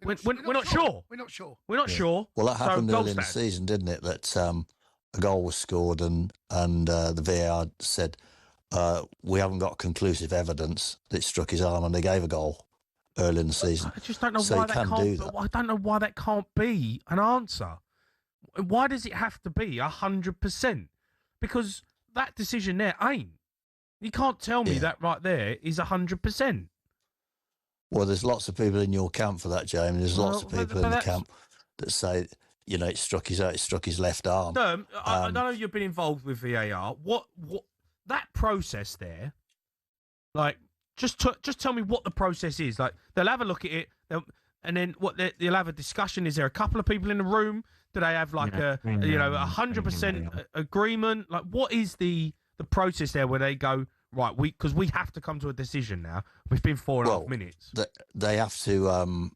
We're not sure. We're not sure. We're not sure. Well, that happened so early in the season, didn't it? That a goal was scored and the VAR said we haven't got conclusive evidence that it struck his arm, and they gave a goal early in the season. I just don't know why that can't. I don't know why that can't be an answer. Why does it have to be 100%? Because that decision there ain't. You can't tell me that right there is 100%. Well, there's lots of people in your camp for that, Jamie. There's lots of people in the camp that say, it struck his left arm. No, I know you've been involved with VAR. What that process there? Like, just tell me what the process is. Like, they'll have a look at it, and then they'll have a discussion. Is there a couple of people in the room? Do they have like a 100% agreement? Like, what is the process there where they go, right, because we have to come to a decision now. We've been 4.5 minutes. They have to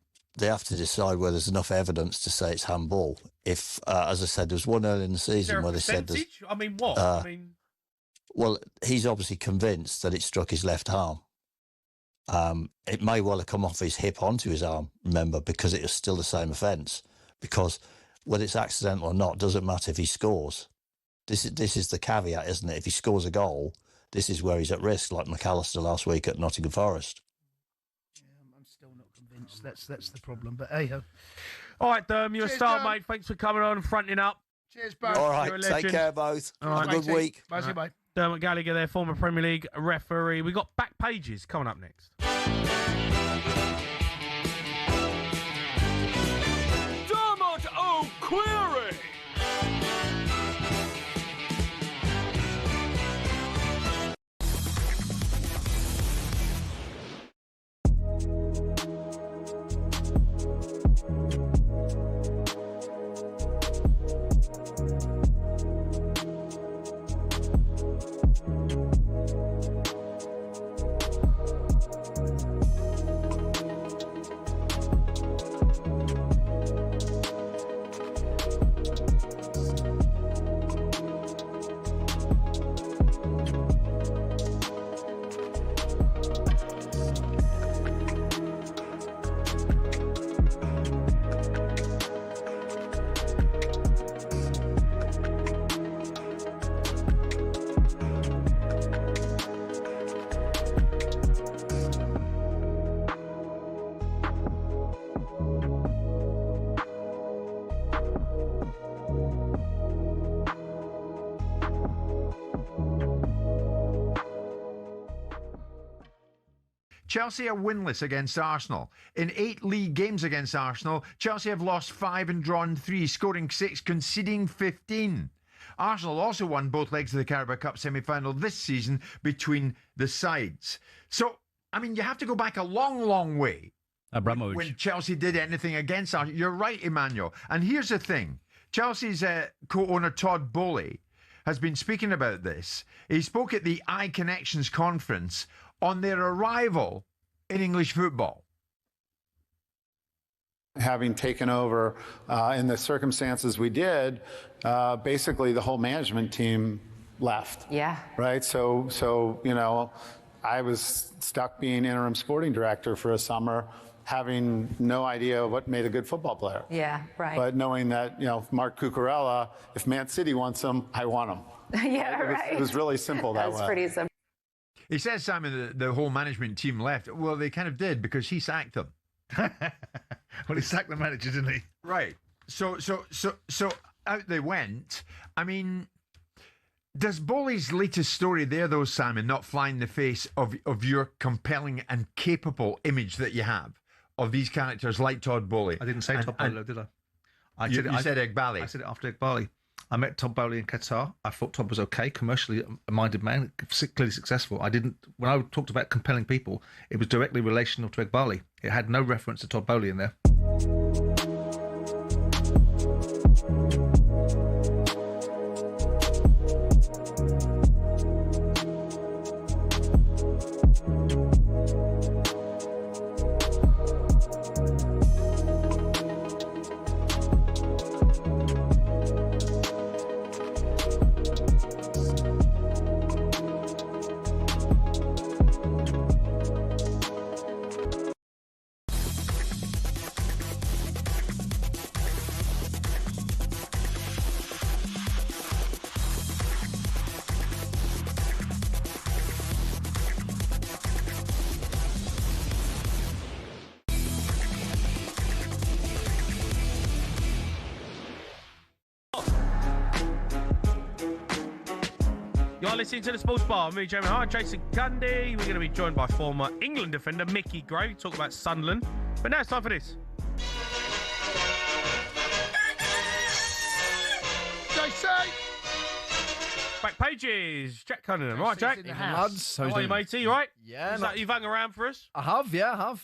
decide whether there's enough evidence to say it's handball. If, as I said, there was one early in the season where they said there's... I mean, what? Well, he's obviously convinced that it struck his left arm. It may well have come off his hip onto his arm, remember, because it was still the same offence. Because whether it's accidental or not, doesn't matter if he scores. This is the caveat, isn't it? If he scores a goal, this is where he's at risk, like McAllister last week at Nottingham Forest. I'm still not convinced. That's the problem. But hey ho. All right, Durham, you're a star, mate. Thanks for coming on and fronting up. Cheers, both. All right, take care, both. Have a good week. Bye. Dermot Gallagher, their former Premier League referee. We got back pages coming up next. Dermot O'Query. Chelsea are winless against Arsenal. In 8 league games against Arsenal, Chelsea have lost 5 and drawn 3, scoring 6, conceding 15. Arsenal also won both legs of the Carabao Cup semi-final this season between the sides. So I mean, you have to go back a long, long way. Abramovich. When Chelsea did anything against Arsenal. You're right, Emmanuel. And here's the thing. Chelsea's co-owner, Todd Boehly, has been speaking about this. He spoke at the iConnections conference on their arrival in English football. Having taken over in the circumstances we did, basically the whole management team left. Yeah. Right? So you know, I was stuck being interim sporting director for a summer, having no idea what made a good football player. Yeah, right. But knowing that, you know, Mark Cucurella, if Man City wants him, I want him. Yeah, right. It was really simple that way. That's pretty simple. He says, Simon, the whole management team left. Well, they kind of did because he sacked them. Well, he sacked the manager, didn't he? Right. So out they went. I mean, does Boehly's latest story there, though, Simon, not fly in the face of your compelling and capable image that you have of these characters like Todd Boehly? I didn't say Todd Boehly, did I? You said Egbali. I said it after Egbali. I met Todd Boehly in Qatar. I thought Todd was okay, commercially minded man, clearly successful. When I talked about compelling people, it was directly relational to Egbali. It had no reference to Todd Boehly in there. You're listening to the Sports Bar. Me, Jamie O'Hara, Jason Cundy. We're going to be joined by former England defender Mickey Gray. Talk about Sunderland. But now it's time for this. JC! Back pages. Jack Cunningham. Right, Jack? Lads, How are you, matey? You right? Yeah. You've hung around for us? I have.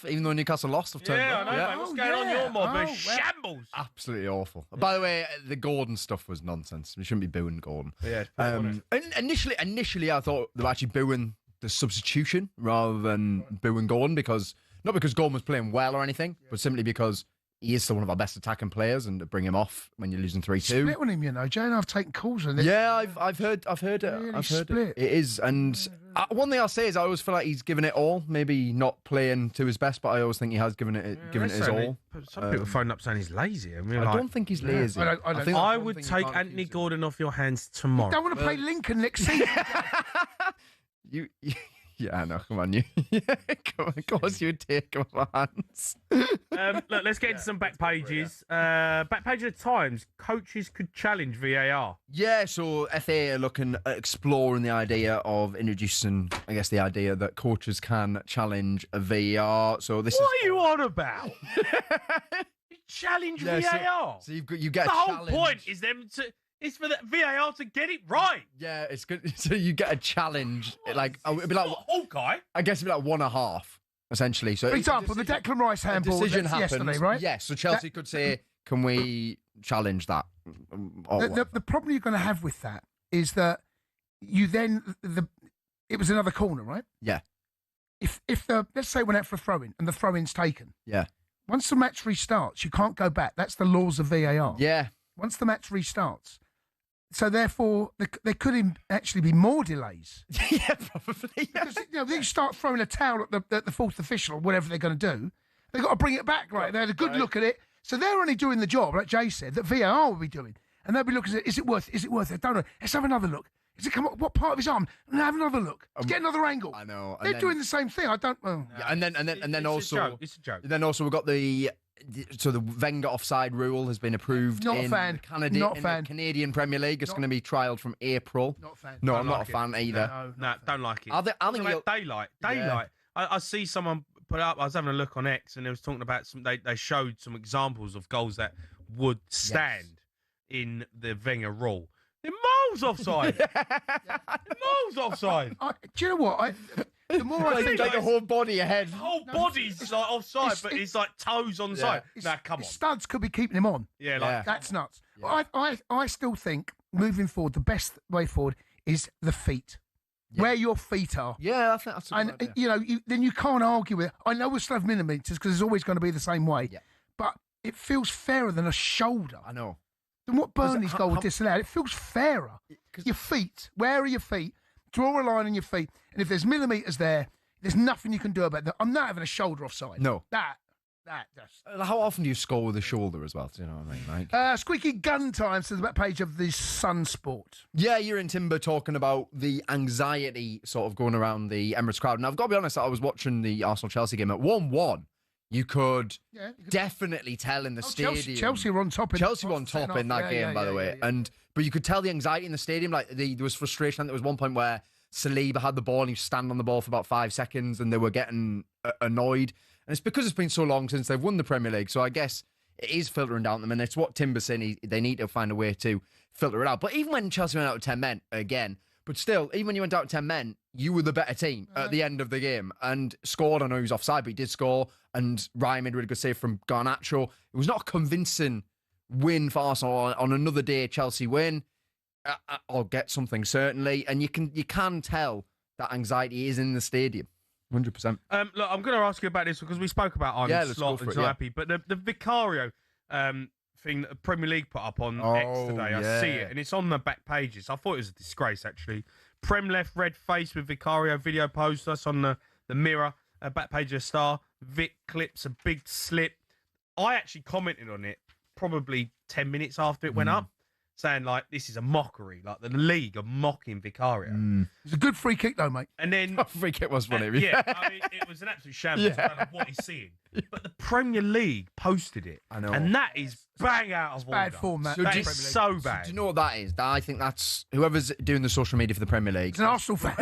Even though Newcastle lost, I've turned Yeah, I up. know, mate. What's going on your mob? Shambles. Absolutely awful. By the way, the Gordon stuff was nonsense. We shouldn't be booing Gordon. Yeah. And initially, I thought they were actually booing the substitution rather than booing Gordon not because Gordon was playing well or anything, but simply because he is still one of our best attacking players, and to bring him off when you're losing 3-2. Split on him, you know, Jane. I've taken calls on it. Yeah, I've heard it. Really I've heard split. it. It is, and one thing I'll say is I always feel like he's given it all. Maybe not playing to his best, but I always think he has given it his all. Some people phone up saying he's lazy. I don't think he's lazy. I would take Anthony Gordon off your hands tomorrow. I don't want to play Lincoln next season. Yeah, I know. Come on, you. Come on, of course you would take him off my hands. Look, let's get into some back pages. Back page of the Times. Coaches could challenge VAR. Yeah, so FA are looking at exploring the idea of introducing, I guess, the idea that coaches can challenge a VAR. So this What are you on about? You challenge VAR. So you get the a whole challenge. point is it's for the VAR to get it right. Yeah, it's good. So you get a challenge. It'd be like Hawkeye. I guess it'd be like 1.5, essentially. So For example, the Declan Rice handball decision yesterday, happens, right? Yes. So Chelsea could say, "Can we challenge that?" The problem you're going to have with that is that you then it was another corner, right? Yeah. If let's say it went out for a throw-in and the throw-in's taken. Yeah. Once the match restarts, you can't go back. That's the laws of VAR. Yeah. Once the match restarts. So therefore, there could actually be more delays. Yeah, probably. Yeah. Because they start throwing a towel at the fourth official or whatever they're going to do. They've got to bring it back, right? They had a good look at it. So they're only doing the job, like Jay said, that VAR will be doing. And they'll be looking at it. Is it worth it? Don't know. Let's have another look. Is it come up? What part of his arm? Have another look. Let's get another angle. I know. They're doing the same thing. I don't. Well, yeah, and then also it's a joke. Then also we've got the Wenger offside rule has been approved Not a in fan. The Canadian Premier League. It's going to be trialled from April. Not a fan. No, Don't I'm not like a fan either. No, don't like it. I think Talking about daylight. Yeah. I see someone put up. I was having a look on X, and they was talking about they showed some examples of goals that would stand in the Wenger rule. They're miles offside. Miles offside. Do you know what? the more I think, like a whole body ahead. His whole body's like offside, but his like toes on the side. Nah, come on. Studs could be keeping him on. Yeah, like that's nuts. Yeah. I still think moving forward, the best way forward is the feet. Where your feet are. Yeah, I think that's a good idea. You know, then you can't argue with it. I know we'll still have millimetres because it's always going to be the same way. Yeah. But it feels fairer than a shoulder. I know. Than what Burnley's goal disallowed. It feels fairer. Your feet. Where are your feet? Draw a line on your feet. And if there's millimetres there, there's nothing you can do about that. I'm not having a shoulder offside. No. That's... How often do you score with a shoulder as well? Do you know what I mean? Like... Squeaky Gun Time says the back page of the Sun Sport. Yeah, you're in Timber talking about the anxiety sort of going around the Emirates crowd. And I've got to be honest, I was watching the Arsenal-Chelsea game at 1-1. You could definitely tell in the stadium. Chelsea were on top. Chelsea were on top in that game, by the way. But you could tell the anxiety in the stadium. Like there was frustration. There was one point where Saliba had the ball and he was standing on the ball for about 5 seconds and they were getting annoyed. And it's because it's been so long since they've won the Premier League. So I guess it is filtering down to them. And it's what Timber's saying. They need to find a way to filter it out. But even when Chelsea went out with 10 men, again, but still, even when you went out with 10 men, you were the better team at the end of the game and scored. I know he was offside, but he did score. And Ryan made a really good save from Garnacho. It was not a convincing win for Arsenal. On another day, Chelsea win. I'll get something, certainly. And you can tell that anxiety is in the stadium. 100%. Look, I'm going to ask you about this because we spoke about Slot and Happy, but the Vicario thing that the Premier League put up on X today, I see it, and it's on the back pages. I thought it was a disgrace, actually. Prem left red face with Vicario video post. That's on the Mirror, back page of Star. Vic clips a big slip. I actually commented on it probably 10 minutes after it went up, saying, like, this is a mockery. Like, the league are mocking Vicario. It's a good free kick, though, mate. And then... free kick was funny. Yeah, I mean, it was an absolute shambles. I don't know what he's seeing. But the Premier League posted it. I know. And that is bang out of order. Bad form, that. That is so bad. Do you know what that is? I think that's whoever's doing the social media for the Premier League. It's an Arsenal fan.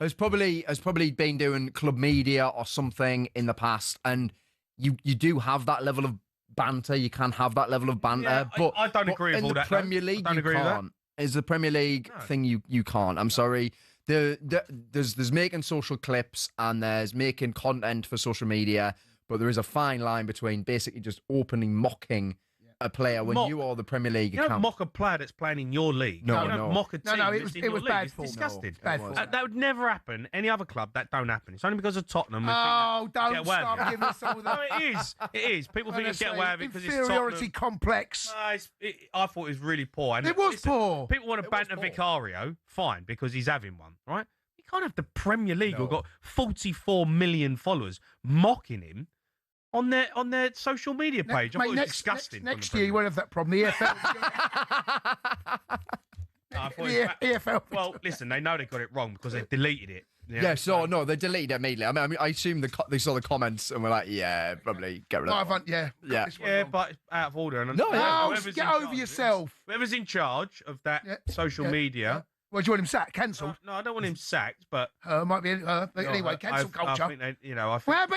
has probably been doing club media or something in the past. And you do have that level of banter. You can have that level of banter. Yeah, but I don't agree with all that. In the Premier League, you can't. Is the Premier League thing you can't. I'm sorry. There's making social clips and there's making content for social media, but there is a fine line between basically just openly mocking a player when you are the Premier League. You don't mock a player that's playing in your league. No, you don't mock a team it was bad It's form. disgusting. Bad form. That would never happen. Any other club, that don't happen. It's only because of Tottenham. Oh, don't start giving us all that. No, it is. It is. People think you get away with it because it's Tottenham. Inferiority complex. I thought it was really poor. And it was poor. People want to banter Vicario, fine, because he's having one, right? You can't have the Premier League who've got 44 million followers mocking him on their social media page. I thought it was disgusting. Next year, you won't have that problem. The EFL. Well, listen, they know they got it wrong because they deleted it. No, they deleted it immediately. I mean, I assume they saw the comments and were like, yeah, probably get rid of it. Yeah, but it's out of order. And get over yourself. Whoever's in charge of that social media. Well, do you want him sacked? Cancelled? No, I don't want him sacked, but... Might be... anyway, cancel culture. I think